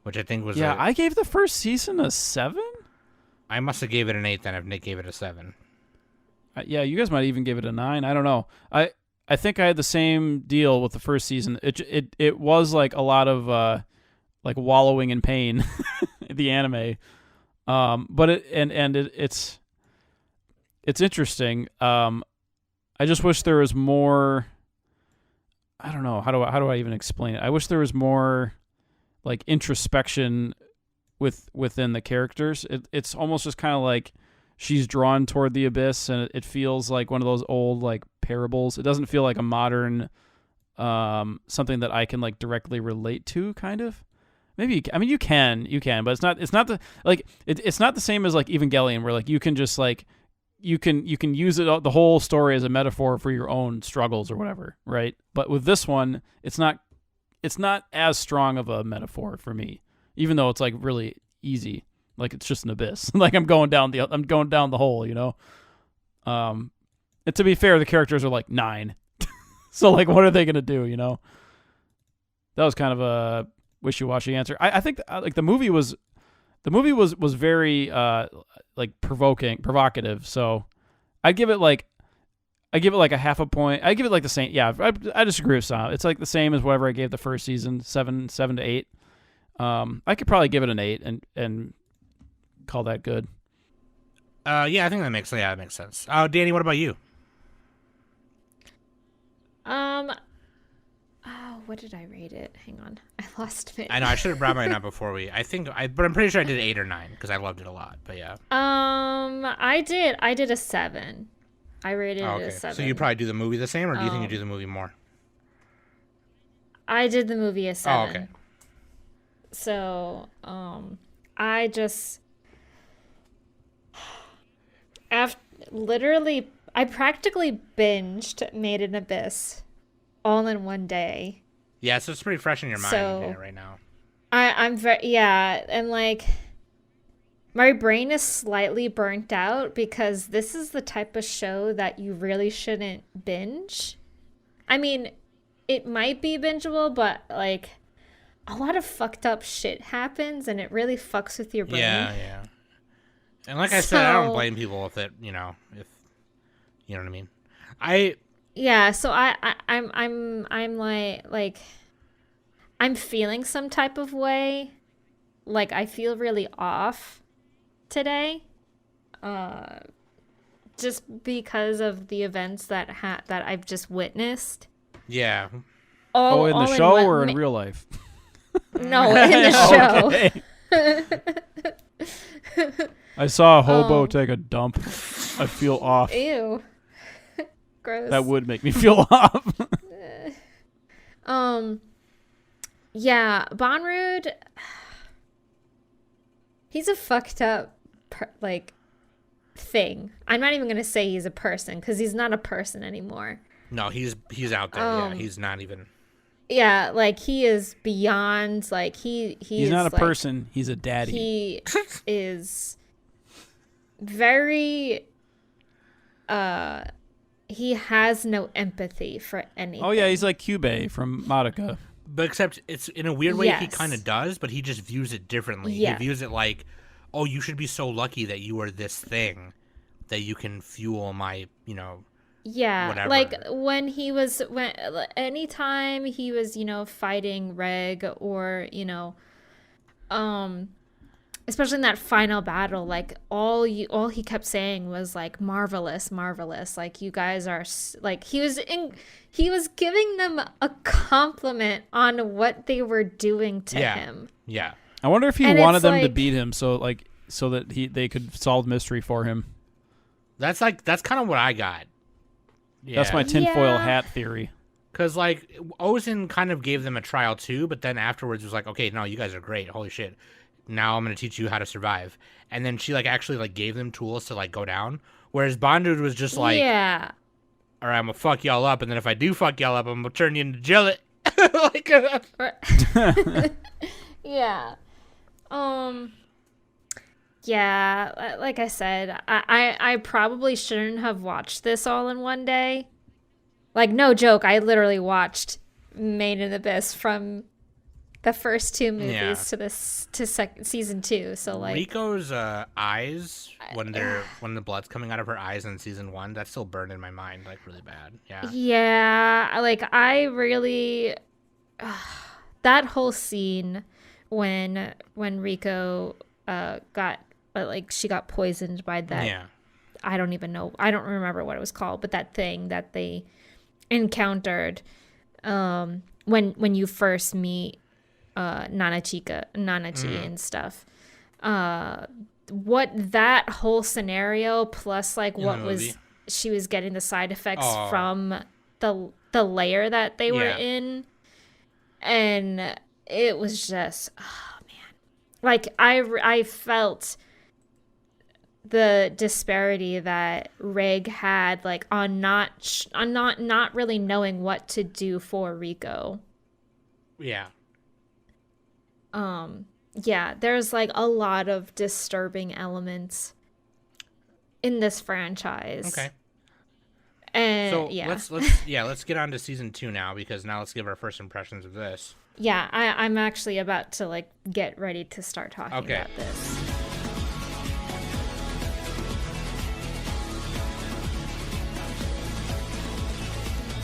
which I think was. I gave the first season a 7. I must have gave it an 8 then if Nick gave it a 7. Yeah, you guys might even give it a 9. I don't know. I think I had the same deal with the first season. It was like a lot of like wallowing in pain, the anime. But it's interesting. I just wish there was more. I don't know how do I even explain it. I wish there was more like introspection within the characters. It's almost just kind of like she's drawn toward the abyss, and it feels like one of those old like parables. It doesn't feel like a modern something that I can like directly relate to. Kind of. Maybe you can, but it's not the like it's not the same as like Evangelion where like you can just like you can use it the whole story as a metaphor for your own struggles or whatever, right? But with this one, it's not as strong of a metaphor for me, even though it's like really easy. Like it's just an abyss. Like I'm going down the hole, And to be fair, the characters are like 9, so like what are they gonna do? That was kind of a wishy-washy answer. I think like the movie was The movie was very like provocative. So I give it like a half a point. I give it like the same. Yeah, I disagree with Sam. It's like the same as whatever I gave the first season, 7 to 8. I could probably give it an 8 and call that good. Yeah, I think that makes sense. Danny, what about you? Oh, what did I rate it? Hang on, I lost it. I know I should have brought mine up before but I'm pretty sure I did 8 or 9 because I loved it a lot. But yeah. I did a 7. I rated it a 7. So you probably do the movie the same, or do you think you do the movie more? I did the movie a 7. Oh, okay. So, I just I practically binged Made in Abyss all in one day. Yeah, so it's pretty fresh in your mind right now. I'm very, yeah, and like my brain is slightly burnt out because this is the type of show that you really shouldn't binge. I mean, it might be bingeable, but like a lot of fucked up shit happens and it really fucks with your brain. Yeah. And like I said, I don't blame people if you know what I mean. Yeah, so I'm like I'm feeling some type of way. Like I feel really off today. Just because of the events that I've just witnessed. Yeah. In the show or in real life? No, in the show. I saw a hobo take a dump. I feel off. Ew. Gross. That would make me feel off. Yeah, Bonrude, he's a fucked up thing. I'm not even gonna say he's a person because he's not a person anymore. No, he's out there. Yeah, he's not even. Yeah, like he is beyond. Like he's not a person. He's a daddy. He is very. He has no empathy for anything. Oh yeah, he's like Cube from Madoka. But except it's in a weird way Yes. he kind of does, but he just views it differently. Yeah. He views it like, oh, you should be so lucky that you are this thing, that you can fuel my, Yeah, whatever. like anytime he was, fighting Reg or, especially in that final battle, like all he kept saying was like marvelous, like you guys are like he was giving them a compliment on what they were doing to him. Yeah. I wonder if he And wanted it's them to like- beat him so that they could solve mystery for him. That's kind of what I got. Yeah. That's my tinfoil Yeah. hat theory. Because, like, Ozen kind of gave them a trial, too, but then afterwards was like, okay, no, you guys are great. Holy shit. Now I'm going to teach you how to survive. And then she, like, actually, like, gave them tools to, like, go down. Whereas Bondude was just like, yeah. all right, I'm going to fuck y'all up. And then if I do fuck y'all up, I'm going to turn you into jelly. Like, Yeah. Yeah, like I said, I probably shouldn't have watched this all in one day. Like, no joke, I literally watched Made in Abyss from the first 2 movies to season 2. So like Riko's eyes when the blood's coming out of her eyes in season 1, that's still burned in my mind like really bad. Yeah. Yeah, like I really that whole scene when Riko she got poisoned by that. Yeah. I don't even know. I don't remember what it was called, but that thing that they encountered when you first meet Nanachi and stuff. What that whole scenario plus like In what the was movie. she was getting the side effects from the layer that they were in, and it was just like I felt the disparity that Reg had like on not really knowing what to do for Rico. Yeah. Yeah, there's like a lot of disturbing elements in this franchise. Okay. And So yeah. let's get on to season 2 now, because now let's give our first impressions of this. Yeah, I'm actually about to like get ready to start talking Okay. about this.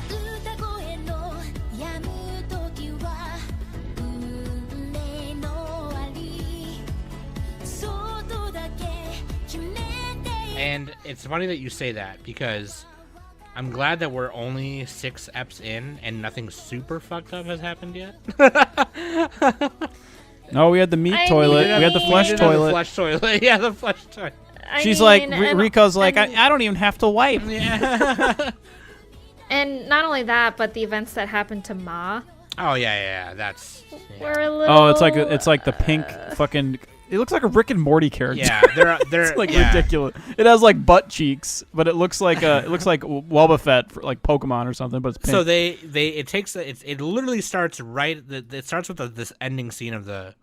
歌声の止む時は運命の終わり外だけ決めて And it's funny that you say that because I'm glad that we're only 6 eps in and nothing super fucked up has happened yet. No, we had the meat I toilet. mean- We had the flesh We did have the toilet. flesh toilet. Yeah, the flesh toilet. She's I like, mean, and- Rico's like, and- I don't even have to wipe. Yeah. And not only that, but the events that happened to Ma Oh yeah. That's were a little. Oh, it's like the pink fucking. It looks like a Rick and Morty character. yeah. They're It's like yeah. ridiculous. It has like butt cheeks, but it looks like Wobbuffet for like Pokemon or something. But it's pink. So it literally starts right. It starts with this ending scene of the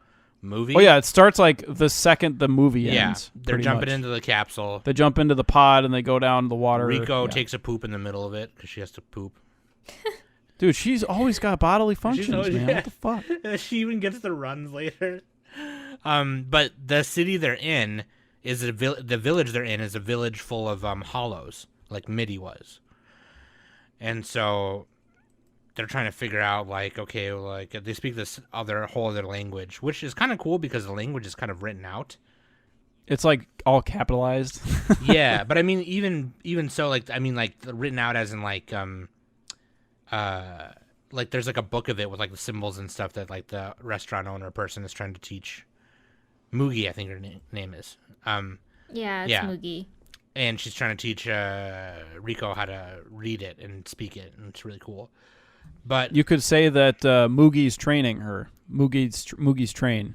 movie. Oh yeah, it starts like the second the movie Yeah. ends. They're pretty jumping much. into the capsule. They jump into the pod and they go down the water. Rico Yeah. takes a poop in the middle of it because she has to poop. Dude, she's always got bodily functions, always- man. yeah. What the fuck? She even gets the runs later. But the city they're in is the village they're in is a village full of hollows, like Midi was. And so they're trying to figure out like, okay, like they speak this whole other language, which is kind of cool because the language is kind of written out. It's like all capitalized. Yeah, but I mean, even so, like written out as in like there's like a book of it with like the symbols and stuff that like the restaurant owner person is trying to teach. Mugi, I think her name is. Yeah, it's yeah. Mugi. And she's trying to teach Rico how to read it and speak it, and it's really cool. But You could say that Mugi's training her. Mugi's train.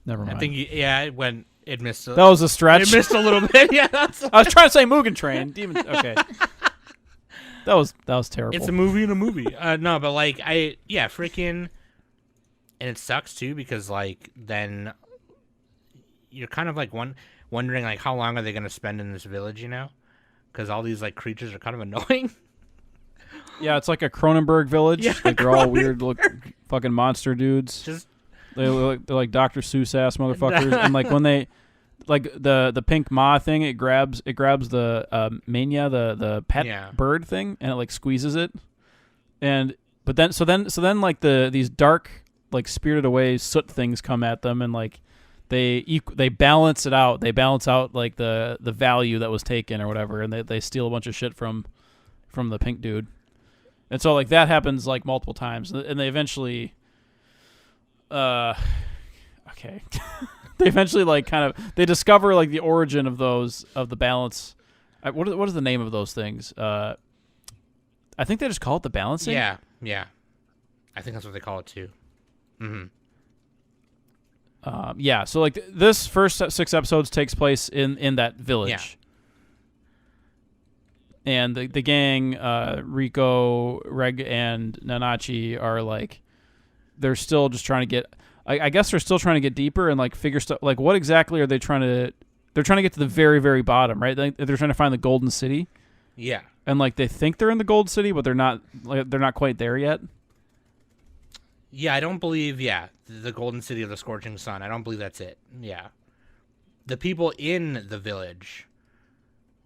Never mind. I think it went. It missed. that was a stretch. It missed a little bit. Yeah, that's. I was trying to say Mugen Train. Demon. Okay. That was terrible. It's a movie in a movie. No, but like freaking, and it sucks too because like then you're kind of like wondering like how long are they gonna spend in this village, you know? Because all these like creatures are kind of annoying. Yeah, it's like a Cronenberg village. Yeah, Like they're all weird, fucking monster dudes. Just They're like Dr. Seuss ass motherfuckers. And like when they, like the pink ma thing, it grabs the mania, the pet Yeah. bird thing, and it like squeezes it. And but then like these dark like spirited away soot things come at them, and like they balance it out. They balance out like the value that was taken or whatever, and they steal a bunch of shit from the pink dude. And so like that happens like multiple times, and they eventually okay. They eventually like they discover like the origin of the balance. What is the name of those things? I think they just call it the balancing. yeah. I think that's what they call it too. Mm-hmm. Yeah. So like this first 6 episodes takes place in that village. Yeah. And the gang, Rico, Reg, and Nanachi are like, they're still just trying to get. I guess they're still trying to get deeper and like figure stuff. Like, what exactly are they trying to? They're trying to get to the very, very bottom, right? They're trying to find the Golden City, Yeah. and like they think they're in the Gold City, but they're not. Like, they're not quite there yet. Yeah, I don't believe. Yeah, the Golden City of the Scorching Sun. I don't believe that's it. Yeah, the people in the village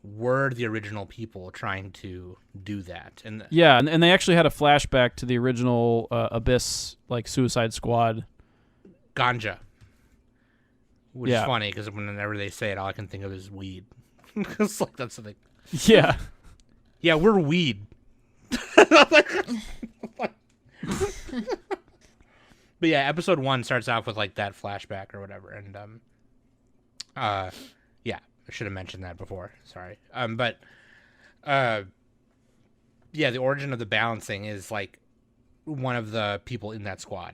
were the original people trying to do that, and Yeah, and they actually had a flashback to the original Abyss, like Suicide Squad. ganja, which Yeah. is funny because whenever they say it, all I can think of is weed. It's like that's something. Yeah. Yeah, we're weed. But yeah, episode 1 starts off with like that flashback or whatever, and yeah, I should have mentioned that before. Sorry, but yeah, the origin of the balancing is like one of the people in that squad,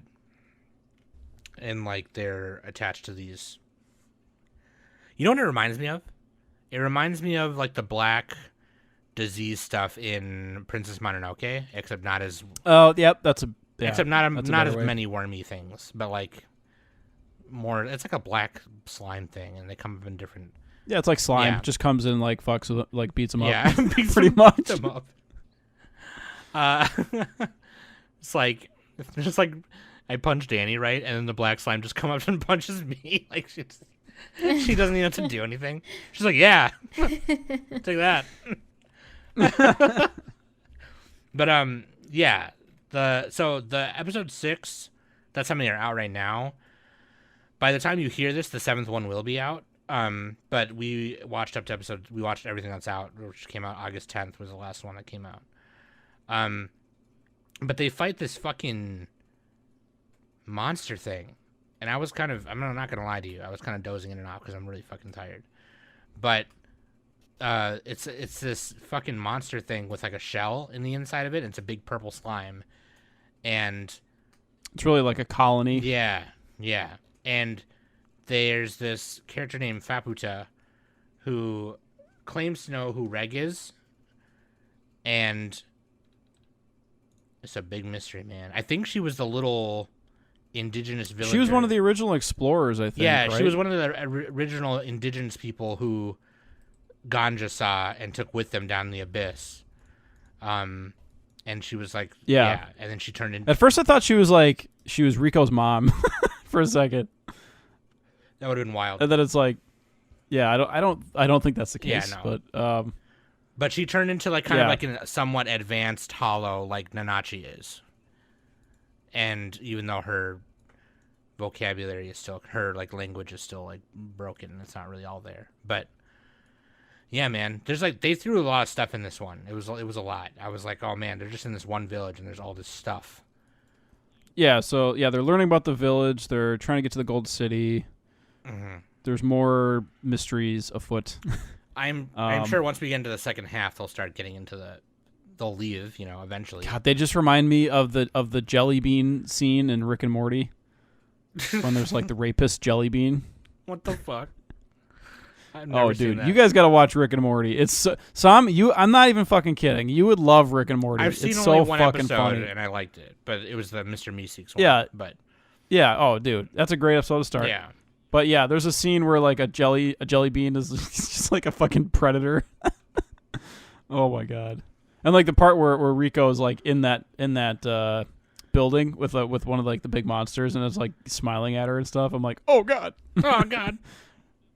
and like they're attached to these. You know what it reminds me of? It reminds me of like the black disease stuff in Princess Mononoke, except not as Oh, yep. That's a. Yeah, except not that's a not better as way. many wormy things, but like more. It's like a black slime thing, and they come up in different. Yeah, it's like slime. Yeah. Just comes in, like fucks with, like beats them Yeah, up. beats pretty them- much. beats them up. It's like It's just like I punch Danny, right? And then the black slime just comes up and punches me. Like she doesn't even have to do anything. She's like, yeah, take that. But yeah. The episode 6, that's how many are out right now. By the time you hear this, the 7th one will be out. But we watched everything that's out, which came out August 10th was the last one that came out. But they fight this fucking monster thing. And I was I'm not going to lie to you. I was kind of dozing in and off because I'm really fucking tired. But it's this fucking monster thing with like a shell in the inside of it. And it's a big purple slime. And It's really like a colony. yeah. And there's this character named Faputa who claims to know who Reg is. And it's a big mystery, man. I think she was the little indigenous villager. She was one of the original explorers, I think. Yeah, right? she was one of the original indigenous people who Ganja saw and took with them down the abyss. And she was like, Yeah. And then she turned into. At first, I thought she was Rico's mom for a second. That would have been wild. And then it's like, yeah, I don't think that's the case. Yeah, no. But she turned into like kind of like a somewhat advanced hollow like Nanachi is. And even though her vocabulary is still, her like language is still like broken, it's not really all there. But yeah, man, there's like, they threw a lot of stuff in this one. It was a lot. I was like, oh man, they're just in this one village and there's all this stuff. Yeah, so they're learning about the village. They're trying to get to the Gold City. Mm-hmm. There's more mysteries afoot. I'm sure once we get into the second half, they'll start getting into they'll leave, eventually. God, they just remind me of the jelly bean scene in Rick and Morty when there's like the rapist jelly bean. What the fuck? I've never seen dude, that. you guys got to watch Rick and Morty. It's I'm not even fucking kidding. You would love Rick and Morty. I've seen it's only so one fucking episode funny. and I liked it, but it was the Mr. Meeseeks one. Yeah. But Yeah. Oh, dude, that's a great episode to start. yeah. But yeah, there's a scene where like a jelly bean is just like a fucking predator. Oh my god! And like the part where Rico is like in that building with one of like the big monsters and it's like smiling at her and stuff. I'm like, oh god, Oh god.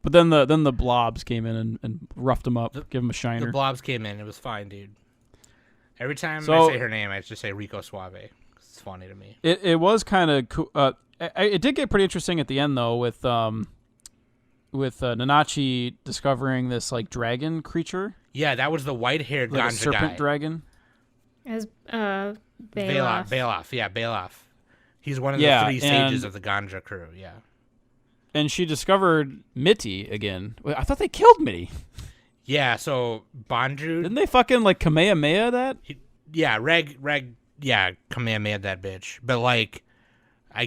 But then the blobs came in and roughed him up, give him a shiner. The blobs came in. It was fine, dude. Every time So- I say her name, I just say Rico Suave. It's funny to me. It was kind of cool. It did get pretty interesting at the end though, with Nanachi discovering this like dragon creature, Yeah, that was the white-haired like a ganja serpent guy. dragon. As Bailoff. Bailoff. Yeah, Bailoff. He's one of Yeah, the 3 sages and- of the ganja crew. Yeah. And she discovered Mitty again. Wait, I thought they killed Mitty. Yeah. So Banju. Didn't they fucking like Kamehameha that? Yeah, Reg. Yeah, Kamehameha that bitch. But like,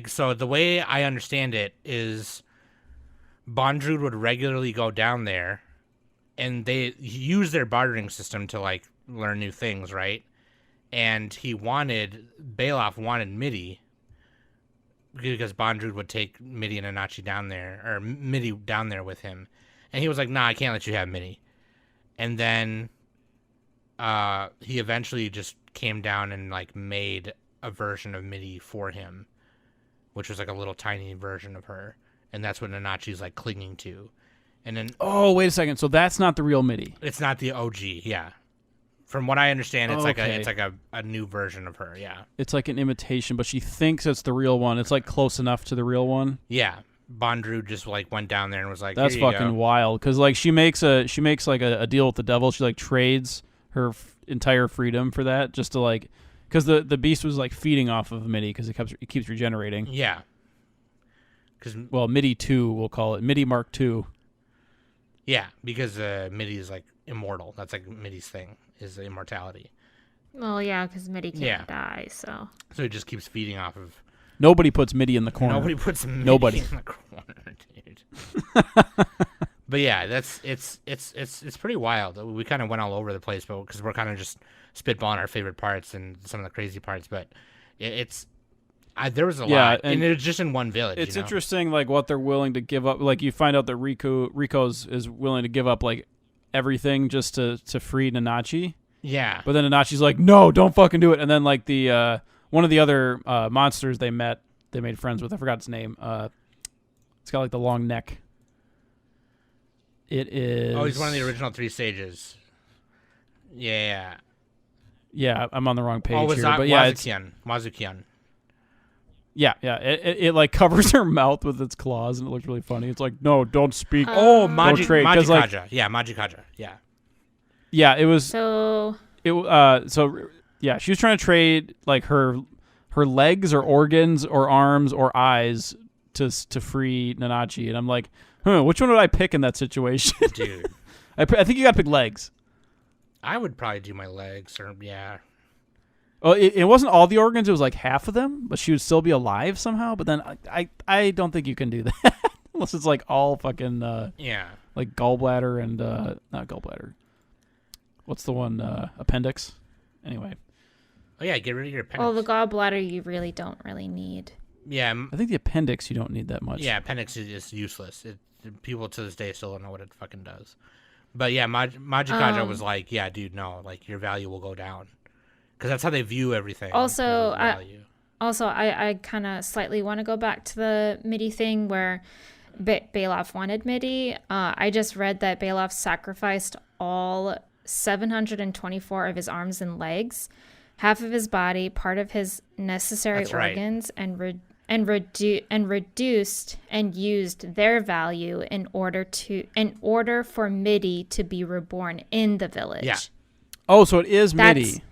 so the way I understand it is, Bondrewd would regularly go down there, and they use their bartering system to like learn new things, right? And Bailoff wanted Mitty, because Bondrewd would take Mitty and Anachi down there, or Mitty down there with him, and he was like, "Nah, I can't let you have Mitty." And then he eventually just came down and like made a version of Mitty for him, which was like a little tiny version of her, and that's what Nanachi's like clinging to. And then Oh, wait a second. So that's not the real Mitty. it's not the OG, yeah. From what I understand, it's Okay. like a new version of her, yeah. It's like an imitation, but she thinks it's the real one. It's like close enough to the real one. Yeah. Bondrewd just like went down there and was like, That's "Here you fucking go." wild. Because like she makes like a deal with the devil. She like trades her entire freedom for that, just to like, because the beast was like feeding off of Mitty because it keeps regenerating. Yeah. Because Well, Mitty 2, we'll call it Mitty Mark 2. yeah, because Mitty is like immortal. That's like Mitty's thing, is the immortality. Well, yeah, because Mitty can't Yeah. die, so. So it just keeps feeding off of. Nobody puts Mitty in the corner. Nobody puts Mitty Nobody. in the corner, dude. But yeah, it's pretty wild. We kind of went all over the place, but because we're kind of just spitballing our favorite parts and some of the crazy parts. But there was a lot, and it was just in one village. It's you know? interesting, like what they're willing to give up. Like you find out that Rico's is willing to give up like everything just to free Nanachi. Yeah, But then Nanachi's like, no, don't fucking do it. And then like the one of the other monsters they made friends with. I forgot its name. It's got like the long neck. It is. Oh, he's one of the original 3 stages. Yeah. Yeah, I'm on the wrong page Oh, was here, that but yeah, it's Mazukian? yeah. It like covers her mouth with its claws, and it looks really funny. It's like, no, don't speak. Oh, Don't trade, 'cause, like- Majikaja. Yeah, Majikaja. Yeah. Yeah, it was. So Yeah, she was trying to trade like her legs or organs or arms or eyes to free Nanachi, and I'm like, which one would I pick in that situation? Dude. I think you got to pick legs. I would probably do my legs, or yeah. Oh, it wasn't all the organs; it was like half of them, but she would still be alive somehow. But then I don't think you can do that unless it's like all fucking like gallbladder and not gallbladder. What's the one appendix? Anyway. Oh yeah, get rid of your appendix. well, the gallbladder you really don't really need. Yeah. I think the appendix you don't need that much. Yeah, appendix is useless. People to this day still don't know what it fucking does. But yeah, Majikaja was like, yeah, dude, no, like your value will go down. Because that's how they view everything. Also, value. I kind of slightly want to go back to the MIDI thing where Bailoff wanted MIDI. I just read that Bailoff sacrificed all 724 of his arms and legs, half of his body, part of his necessary That's right. organs, and reduced and used their value in order for MIDI to be reborn in the village. Yeah. Oh, so it is That's- MIDI.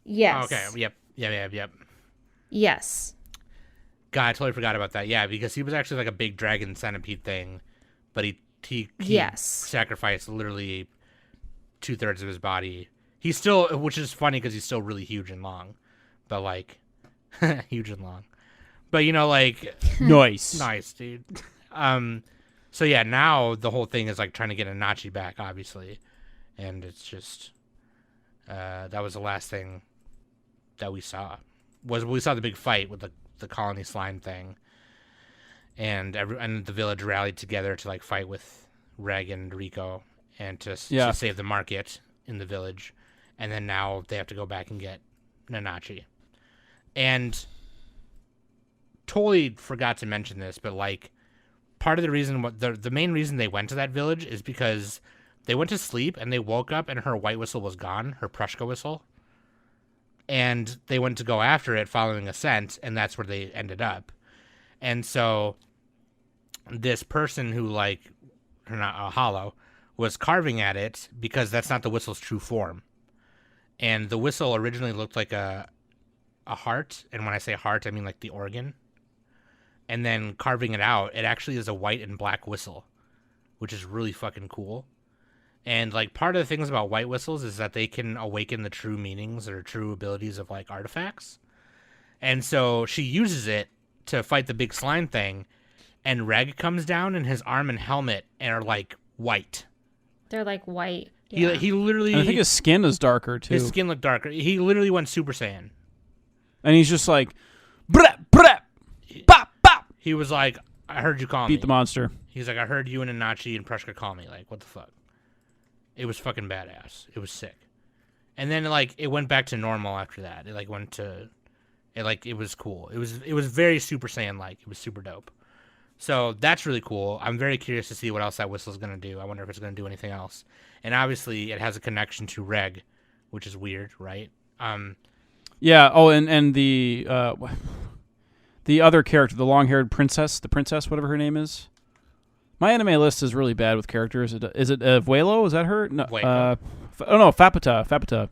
Yes. Okay, yep. Yes. God, I totally forgot about that. Yeah, because he was actually like a big dragon centipede thing, but he Yes. sacrificed literally 2/3 of his body. He's still, which is funny because he's still really huge and long, but like huge and long. But you know, like Nice, dude. So yeah, now the whole thing is like trying to get Anachi back, obviously, and it's just that was the last thing that we saw. We saw the big fight with the colony slime thing, and the village rallied together to like fight with Reg and Rico and to save the market in the village, and then now they have to go back and get Nanachi, and totally forgot to mention this, but like part of the reason, the main reason they went to that village is because they went to sleep and they woke up and her white whistle was gone, her Prushka whistle. And they went to go after it following a scent, and that's where they ended up. And so this person who Hollow was carving at it because that's not the whistle's true form. And the whistle originally looked like a heart, and when I say heart, I mean like the organ. And then carving it out, it actually is a white and black whistle, which is really fucking cool. And like part of the things about white whistles is that they can awaken the true meanings or true abilities of like artifacts. And so she uses it to fight the big slime thing, and Reg comes down and his arm and helmet are like white. They're like white. Yeah. He literally, And I think his skin is darker too. his skin looked darker. He literally went Super Saiyan. And he's just like, brap, brap, bop, bop. He was like, I heard you call me. Beat the monster. He's like, I heard you and Anachi and Prushka call me. Like, what the fuck? It was fucking badass. It was sick. And then like it went back to normal after that. It like went to, it was cool. It was very Super Saiyan like. It was super dope. So that's really cool. I'm very curious to see what else that whistle's gonna do. I wonder if it's gonna do anything else. And obviously it has a connection to Reg, which is weird, right? Yeah. Oh, and the other character, the long-haired princess, whatever her name is. My anime list is really bad with characters. Is it Vuelo? Is that her? No. Vuelo. No, Fapata.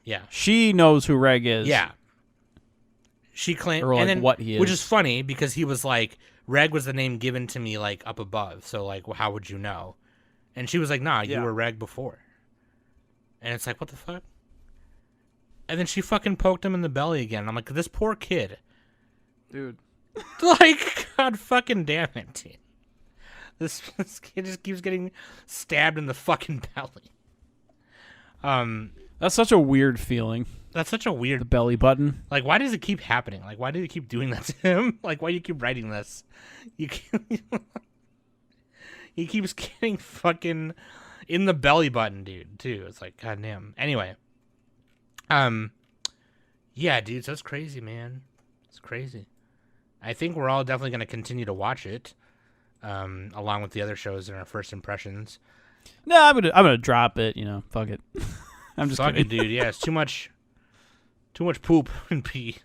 Yeah. She knows who Reg is. Yeah. She claimed, Or, like, and then, what he is. which is funny because he was like, Reg was the name given to me like up above. So like, well, how would you know? And she was like, nah, you were Reg before. And it's like, what the fuck? And then she fucking poked him in the belly again. I'm like, this poor kid. Dude. Like, God fucking damn it, dude. This kid just keeps getting stabbed in the fucking belly. That's such a weird feeling. That's such a The weird. belly button. Like, why does it keep happening? Like, why do you keep doing that to him? Like, why do you keep writing this? He keeps getting fucking in the belly button, dude. Too. It's like, goddamn. Anyway, Yeah, dude, so it's crazy, man. It's crazy. I think we're all definitely going to continue to watch it, along with the other shows in our first impressions. No, I'm gonna drop it. Fuck it. I'm just Fuck kidding. it, dude. Yeah, it's too much poop and pee.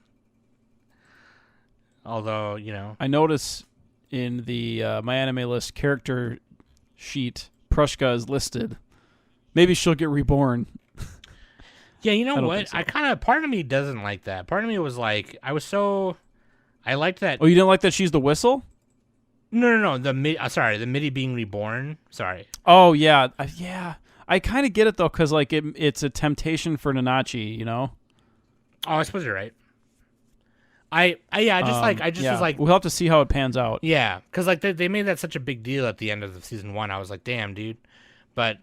Although, I notice in the My Anime List character sheet, Prushka is listed. Maybe she'll get reborn. Yeah, you know I don't what? think so. Part of me doesn't like that. Part of me was like, I liked that. Oh, you didn't like that she's the whistle? No. The MIDI being reborn. Sorry. Oh yeah, I kind of get it though, because like it's a temptation for Nanachi, Oh, I suppose you're right. I was like, we'll have to see how it pans out. yeah, because like they made that such a big deal at the end of the season 1. I was like, damn, dude. But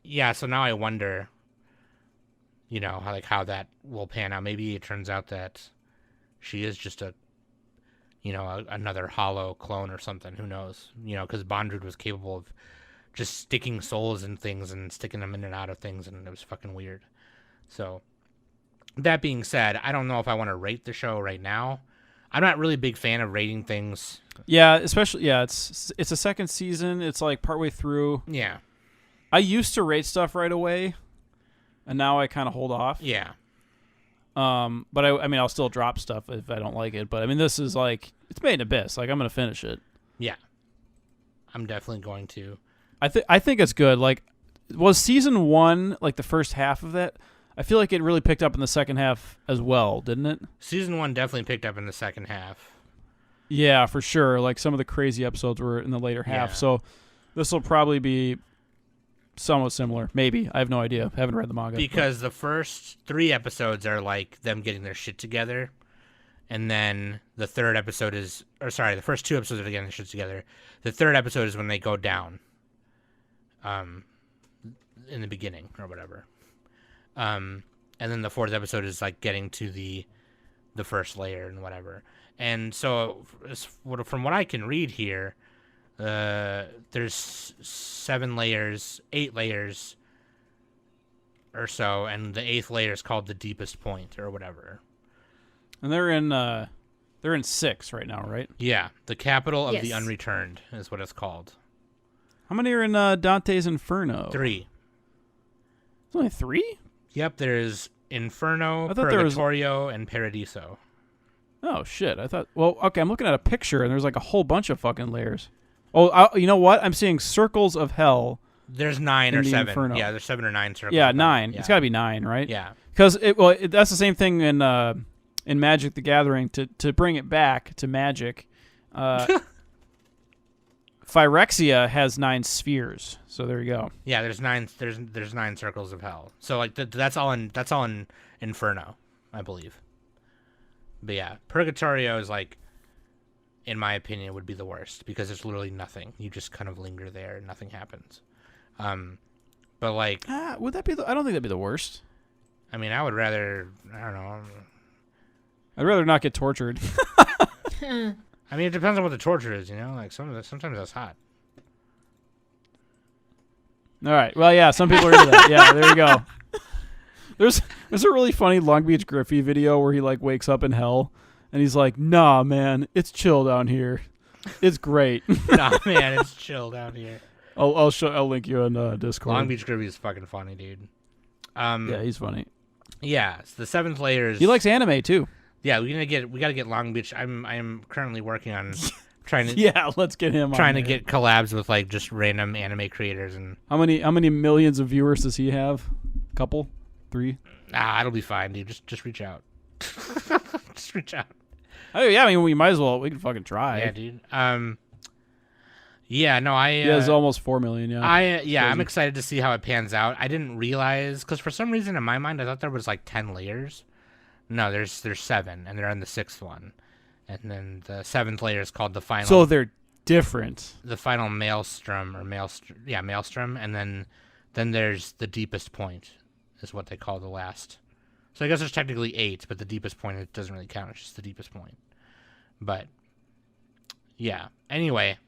yeah, so now I wonder, how that will pan out. Maybe it turns out that she is just another hollow clone or something. Who knows? Because Bondrewd was capable of just sticking souls in things and sticking them in and out of things, and it was fucking weird. So, that being said, I don't know if I want to rate the show right now. I'm not really a big fan of rating things. Yeah, especially it's a second season. It's like partway through. Yeah. I used to rate stuff right away, and now I kind of hold off. Yeah. But I mean, I'll still drop stuff if I don't like it. But I mean, this is like, it's made in abyss. Like, I'm gonna finish it. Yeah. I'm definitely going to. I think it's good. Like, was season 1 like the first half of that? I feel like it really picked up in the second half as well, didn't it? Season 1 definitely picked up in the second half. Yeah, for sure. Like, some of the crazy episodes were in the later half. Yeah. So this will probably be somewhat similar. Maybe. I have no idea. I haven't read the manga. Because the first 3 episodes are like them getting their shit together. And then the third episode the first 2 episodes are getting their shit together. The third episode is when they go down. In the beginning or whatever. And then the 4th episode is like getting to the first layer and whatever. And so from what I can read here, there's 7 layers, 8 layers or so, and the 8th layer is called the deepest point or whatever. And they're in 6 right now, right? Yeah, the capital of the Yes. unreturned is what it's called. How many are in Dante's Inferno? 3. It's only 3? Yep, there's Inferno, I thought there was- Purgatorio, and Paradiso. Oh, shit. I thought... Well, okay, I'm looking at a picture, and there's like a whole bunch of fucking layers. Oh, you know what? I'm seeing Circles of Hell. There's 9 In or the 7. Inferno. Yeah, there's 7 or 9 circles. Yeah, of hell. 9. Yeah. It's got to be 9, right? Yeah. Because that's the same thing in Magic the Gathering. To bring it back to Magic, Phyrexia has 9 spheres. So there you go. Yeah, there's 9. There's 9 circles of hell. So like that's all in Inferno, I believe. But yeah, Purgatorio is like, in my opinion, would be the worst because there's literally nothing. You just kind of linger there and nothing happens. But like, Would that be? I don't think that'd be the worst. I mean, I would rather, I don't know. I'd rather not get tortured. I mean, it depends on what the torture is, Like sometimes that's hot. All right. Well, yeah, some people are into that. Yeah, there you go. There's a really funny Long Beach Griffey video where he like wakes up in hell and he's like, "Nah, man, it's chill down here. It's great." Nah, man, it's chill down here. I'll link you on Discord. Long Beach Groovy is fucking funny, dude. Yeah, he's funny. Yeah, it's the 7th layer is. He likes anime too. Yeah, we gotta get Long Beach. I am currently working on trying to Yeah, let's get him. trying on to there. get collabs with like just random anime creators and How many millions of viewers does he have? Couple, 3. it'll be fine, dude. Just reach out. Just reach out. Oh yeah, I mean we might as well. We can fucking try. Yeah, dude. Yeah, no, He has almost 4 million. Yeah. I'm excited to see how it pans out. I didn't realize because for some reason in my mind I thought there was like 10 layers. No, there's 7, and they're on the 6th one, and then the 7th layer is called the final. So they're different. The final maelstrom, and then there's the deepest point, is what they call the last. So I guess there's technically 8, but the deepest point, it doesn't really count. It's just the deepest point. But yeah. Anyway,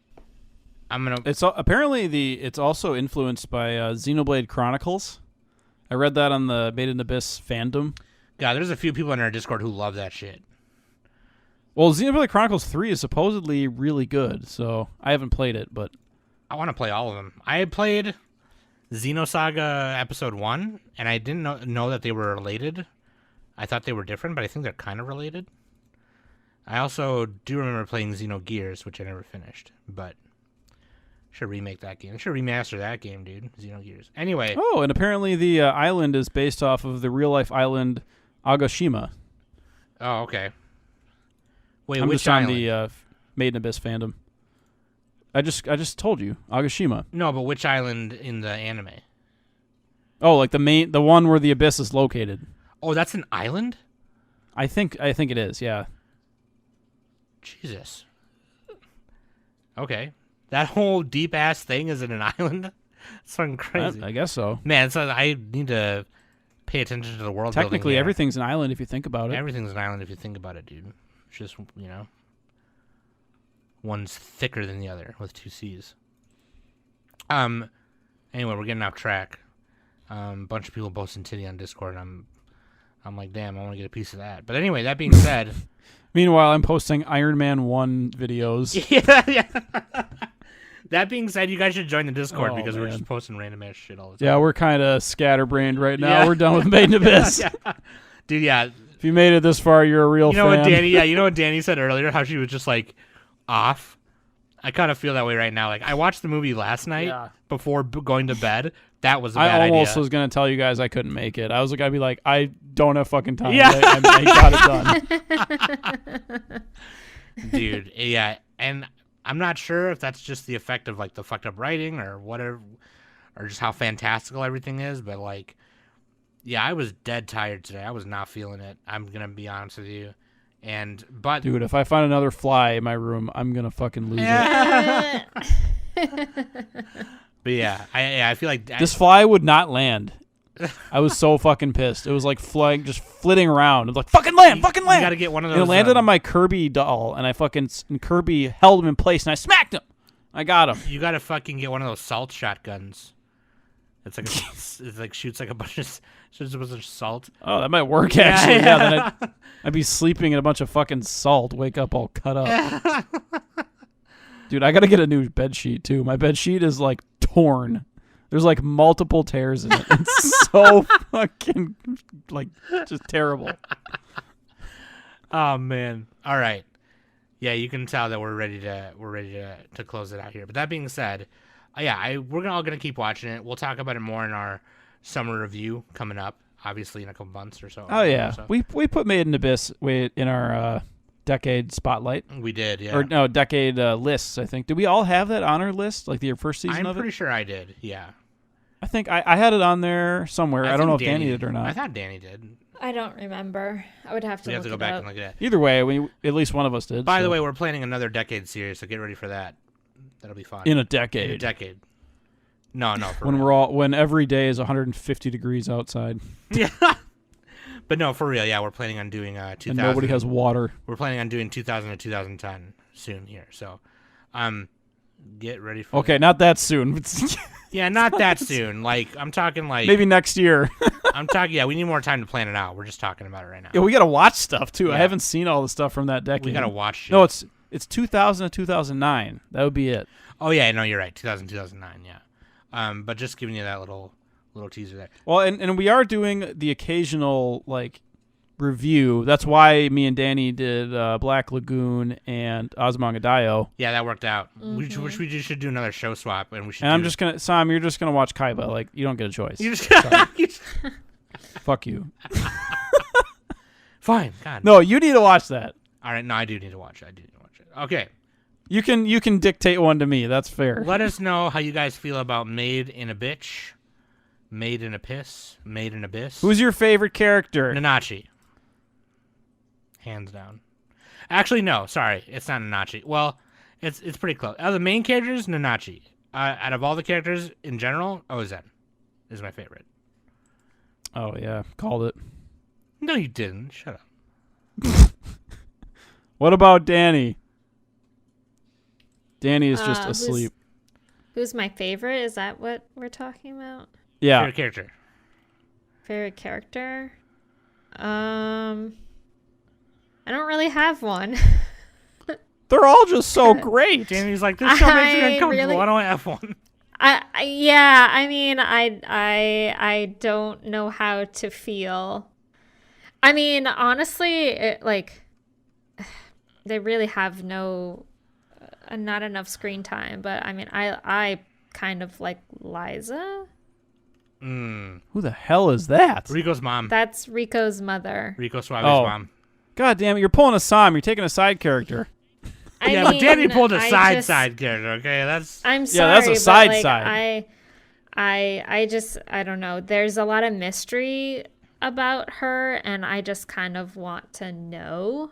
I'm gonna. It's apparently it's also influenced by Xenoblade Chronicles. I read that on the Made in Abyss fandom. God, there's a few people in our Discord who love that shit. Well, Xenoblade Chronicles 3 is supposedly really good, so I haven't played it, but I want to play all of them. I played Xenosaga Episode 1, and I didn't know that they were related. I thought they were different, but I think they're kind of related. I also do remember playing Xenogears, which I never finished, but should remake that game. Should remaster that game, dude. Xenogears. Anyway. oh, and apparently the island is based off of the real-life island Agashima. Oh, okay. Wait, I'm which just on island? the Made in Abyss fandom. I just told you, Agashima. No, but which island in the anime? Oh, like the one where the abyss is located. Oh, that's an island? I think it is. Yeah. Jesus. Okay. That whole deep ass thing is in an island? It's fucking crazy. I guess so. Man, so I need to pay attention to the world building Technically, here. everything's an island if you think about it. Everything's an island if you think about it, dude. It's just, one's thicker than the other with 2 C's. Anyway, we're getting off track. Bunch of people posting titty on Discord, and I'm like, damn, I want to get a piece of that. But anyway, that being said, Meanwhile, I'm posting Iron Man 1 videos. yeah. That being said, you guys should join the Discord Oh, because we're man. just posting random ass shit all the time. Yeah, we're kind of scatterbrained right now. Yeah. We're done with Made in Abyss. Yeah. Dude, yeah. If you made it this far, you're a real You know fan. what Danny? Yeah, you know what Danny said earlier? How she was just like off. I kind of feel that way right now. Like I watched the movie last night Yeah. before going to bed. That was a I bad almost idea. was going to tell you guys I couldn't make it. I was I'd be like, I don't have fucking time. Yeah. I got it done. Dude, yeah, and I'm not sure if that's just the effect of like the fucked up writing or whatever, or just how fantastical everything is. But like, yeah, I was dead tired today. I was not feeling it. I'm gonna be honest with you. But Dude, if I find another fly in my room, I'm going to fucking lose it. but yeah, I feel like This fly would not land. I was so fucking pissed. It was like flying, just flitting around. It was like, fucking land, fucking land. You gotta get one of And those. it landed on my Kirby doll, and and Kirby held him in place, and I smacked him. I got him. You gotta fucking get one of those salt shotguns. It's like it's like shoots like a bunch of salt. Oh, that might work, actually. Yeah, then I'd be sleeping in a bunch of fucking salt, wake up all cut up. Dude, I gotta get a new bed sheet, too. My bed sheet is, like, torn. There's, like, multiple tears in it. It's so fucking, like, just terrible. Oh man! All right, yeah, you can tell that we're ready to close it out here. But that being said, we're all gonna keep watching it. We'll talk about it more in our summer review coming up, obviously in a couple months or so. Oh, yeah. So. We put Made in Abyss in our decade spotlight. We did, yeah. Or, no, decade lists, I think. Did we all have that on our list, like the first season I'm of it? pretty sure I did. Yeah. I think I had it on there somewhere. I don't think know if Danny did or not. I thought Danny did. I don't remember. I would have to We look have to go it back up. and look at that. Either way, at least one of us did. By the so. way, we're planning another decade series, so get ready for that. That'll be fun. in a decade. In a decade. No, for when real. when every day is 150 degrees outside Yeah. But no, for real, yeah, we're planning on doing 2000. and nobody has water. We're planning on doing 2000 to 2010 soon here. So, get ready for Okay, not that soon. Yeah, not that soon. Like I'm talking like Maybe next year. I'm talking we need more time to plan it out. We're just talking about it right now. Yeah, we gotta watch stuff too. I Yeah. haven't seen all the stuff from that decade. We got to watch shit. No, it's 2000 to 2009. That would be it. Oh yeah, no, you're right. 2000 2009, yeah. But just giving you that little teaser there. Well, and we are doing the occasional like review. That's why me and Danny did Black Lagoon and Ozymandias. Yeah, that worked out. We should do another show swap, and we should. And I'm just gonna, Sam, you're just gonna watch Kaiba. Like you don't get a choice. You just, Fuck you. Fine. God. No, you need to watch that. All right. No, I do need to watch it. Okay. You can dictate one to me. That's fair. Let us know how you guys feel about Made in a Bitch, Made in a Piss, Made in Abyss. Who's your favorite character? Nanachi? Hands down. Actually, no. Sorry, it's not Nanachi. Well, it's pretty close. Out of the main characters, Nanachi. Out of all the characters in general, Ozen is my favorite. Oh yeah, called it. No, you didn't. Shut up. What about Danny? Danny is just Who's- asleep. Who's my favorite? Is that what we're talking about? Yeah. Favorite character. Favorite character? I don't really have one. They're all just so great. Danny's like, this show makes me I uncomfortable. really- I don't have one. Yeah, I mean, I don't know how to feel. I mean, honestly, they really have not enough screen time. But I mean, I kind of like Liza. Who the hell is that? Rico's mom. That's Rico's mother. Rico Suave's Oh. mom. God damn it! You're pulling a Sam. You're taking a side character. Yeah, but Danny pulled a side character. Okay, that's. I'm sorry. that's a but, side like, side. I don't know. There's a lot of mystery about her, and I just kind of want to know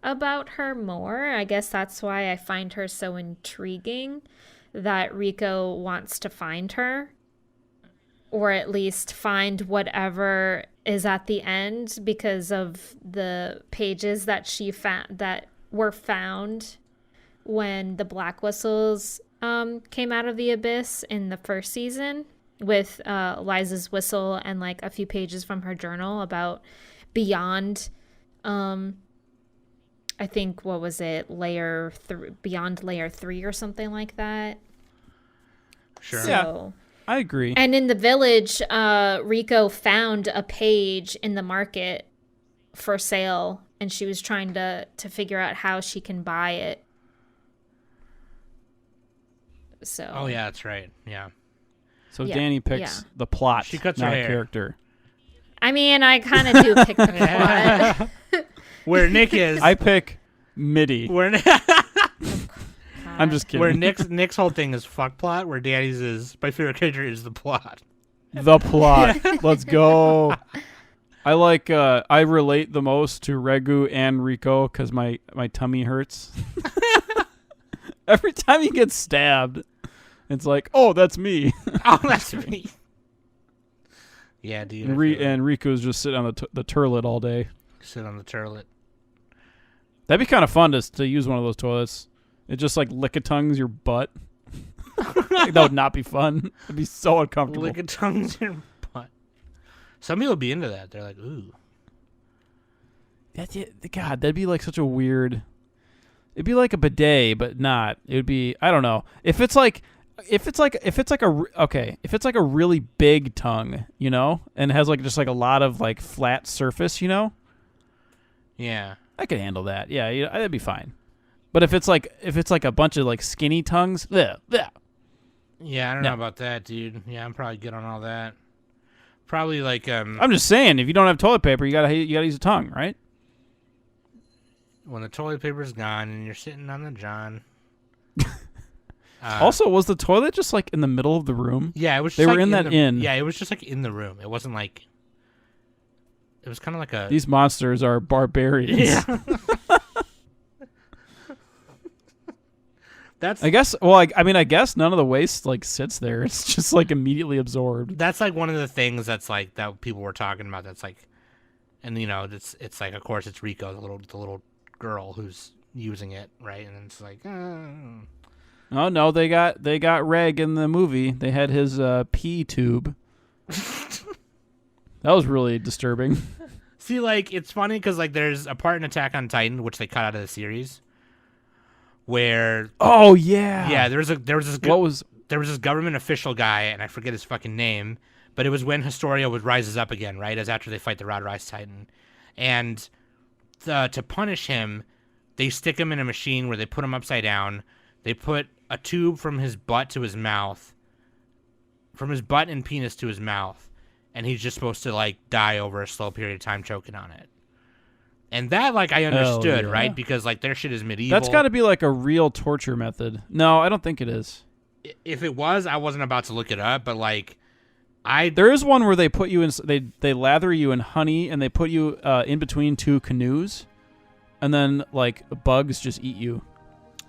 about her more. I guess that's why I find her so intriguing that Rico wants to find her, or at least find whatever is at the end because of the pages that she found that were found when the Black Whistles came out of the abyss in the first season, with Liza's whistle and like a few pages from her journal about beyond I think, what was it, beyond layer 3 or something like that. Sure. So, I agree. and in the village, Rico found a page in the market for sale, and she was trying to figure out how she can buy it. So. Oh yeah, that's right. Yeah. So Yeah, Danny picks yeah. the plot, She cuts not her a hair. character. I mean, I kind of do pick the plot. Where Nick is. I pick MIDI. Where I'm just kidding. where Nick's whole thing is fuck plot. Where Danny's is my favorite character is the plot. The plot. Let's go. I like. I relate the most to Regu and Rico because my tummy hurts. Every time he gets stabbed, it's like, oh, that's me. Oh, that's me. Yeah, dude. And Rico's just sitting on the turlet all day. Sit on the turlet. That'd be kind of fun to use one of those toilets. It just like lick-a-tongues your butt. Like, that would not be fun. It'd be so uncomfortable. Lick a tongues in your butt. Some people would be into that. They're like, ooh. God, that'd be like such a weird. It'd be like a bidet, but not. It would be. I don't know. If it's like a really big tongue, you know, and has like just like a lot of like flat surface, you know. Yeah. I could handle that. Yeah, that'd be fine. But if it's like a bunch of like skinny tongues, bleh. Yeah, I don't know about that, dude. Yeah, I'm probably good on all that. Probably like I'm just saying, if you don't have toilet paper, you gotta use a tongue, right? when the toilet paper's gone and you're sitting on the john. Also, was the toilet just like in the middle of the room? Yeah, it was. Just They were like in that inn. Yeah, it was just like in the room. It wasn't like. It was kind of like a. These monsters are barbarians. Yeah. That's. I guess. Well, I guess none of the waste like sits there. It's just like immediately absorbed. That's like one of the things that's like that people were talking about. That's like, and you know, it's like of course it's Rico, the little girl who's using it, right? And it's like. Oh no, they got Reg in the movie. They had his pee tube. That was really disturbing. See, like it's funny because like there's a part in Attack on Titan which they cut out of the series, where oh yeah, there was this government official guy and I forget his fucking name, but it was when Historia rises up again, right? As after they fight the Rod Rise Titan, and to punish him, they stick him in a machine where they put him upside down. They put a tube from his butt to his mouth, from his butt and penis to his mouth, and he's just supposed to like die over a slow period of time choking on it. And that, like, I understood, yeah. right? Because like their shit is medieval. That's got to be like a real torture method. No, I don't think it is. If it was, I wasn't about to look it up, but like, there is one where they put you in. They lather you in honey and they put you in between two canoes, and then like bugs just eat you.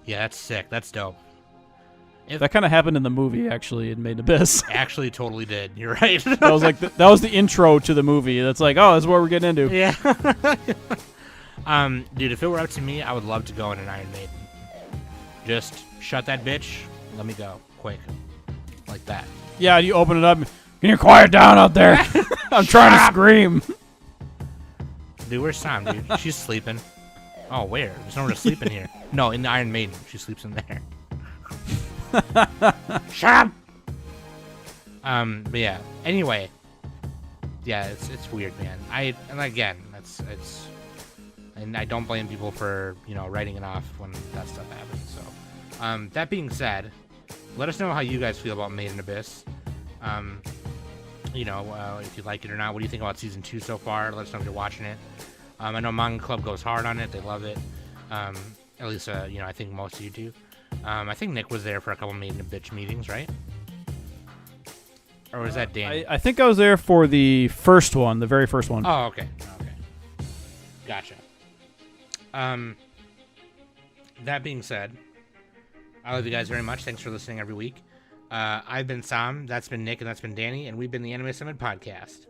Yeah, that's sick. That's dope. That kind of happened in the movie, actually, in Made in Abyss. Actually, totally did. You're right. That was like that was the intro to the movie. That's like, oh, that's what we're getting into. Yeah. Dude, if it were up to me, I would love to go in an Iron Maiden. Just shut that bitch. Let me go quick, like that. Yeah, you open it up. Can you quiet down out there? I'm trying to scream. dude. Where's Sam, dude? She's sleeping. Oh, where? There's nowhere to sleep in here. No, in the Iron Maiden. She sleeps in there. Shut up! But yeah. Anyway. Yeah, it's weird, man. And I don't blame people for, writing it off when that stuff happens. So, that being said, let us know how you guys feel about Made in Abyss. If you like it or not. What do you think about season 2 so far? Let us know if you're watching it. I know Manga Club goes hard on it. They love it. At least, I think most of you do. I think Nick was there for a couple Made in Abyss meetings, right? Or was that Danny? I think I was there for the first one, the very first one. Oh, okay. Gotcha. That being said, I love you guys very much. Thanks for listening every week. I've been Sam, that's been Nick, and that's been Danny, and we've been the Anime Summit Podcast.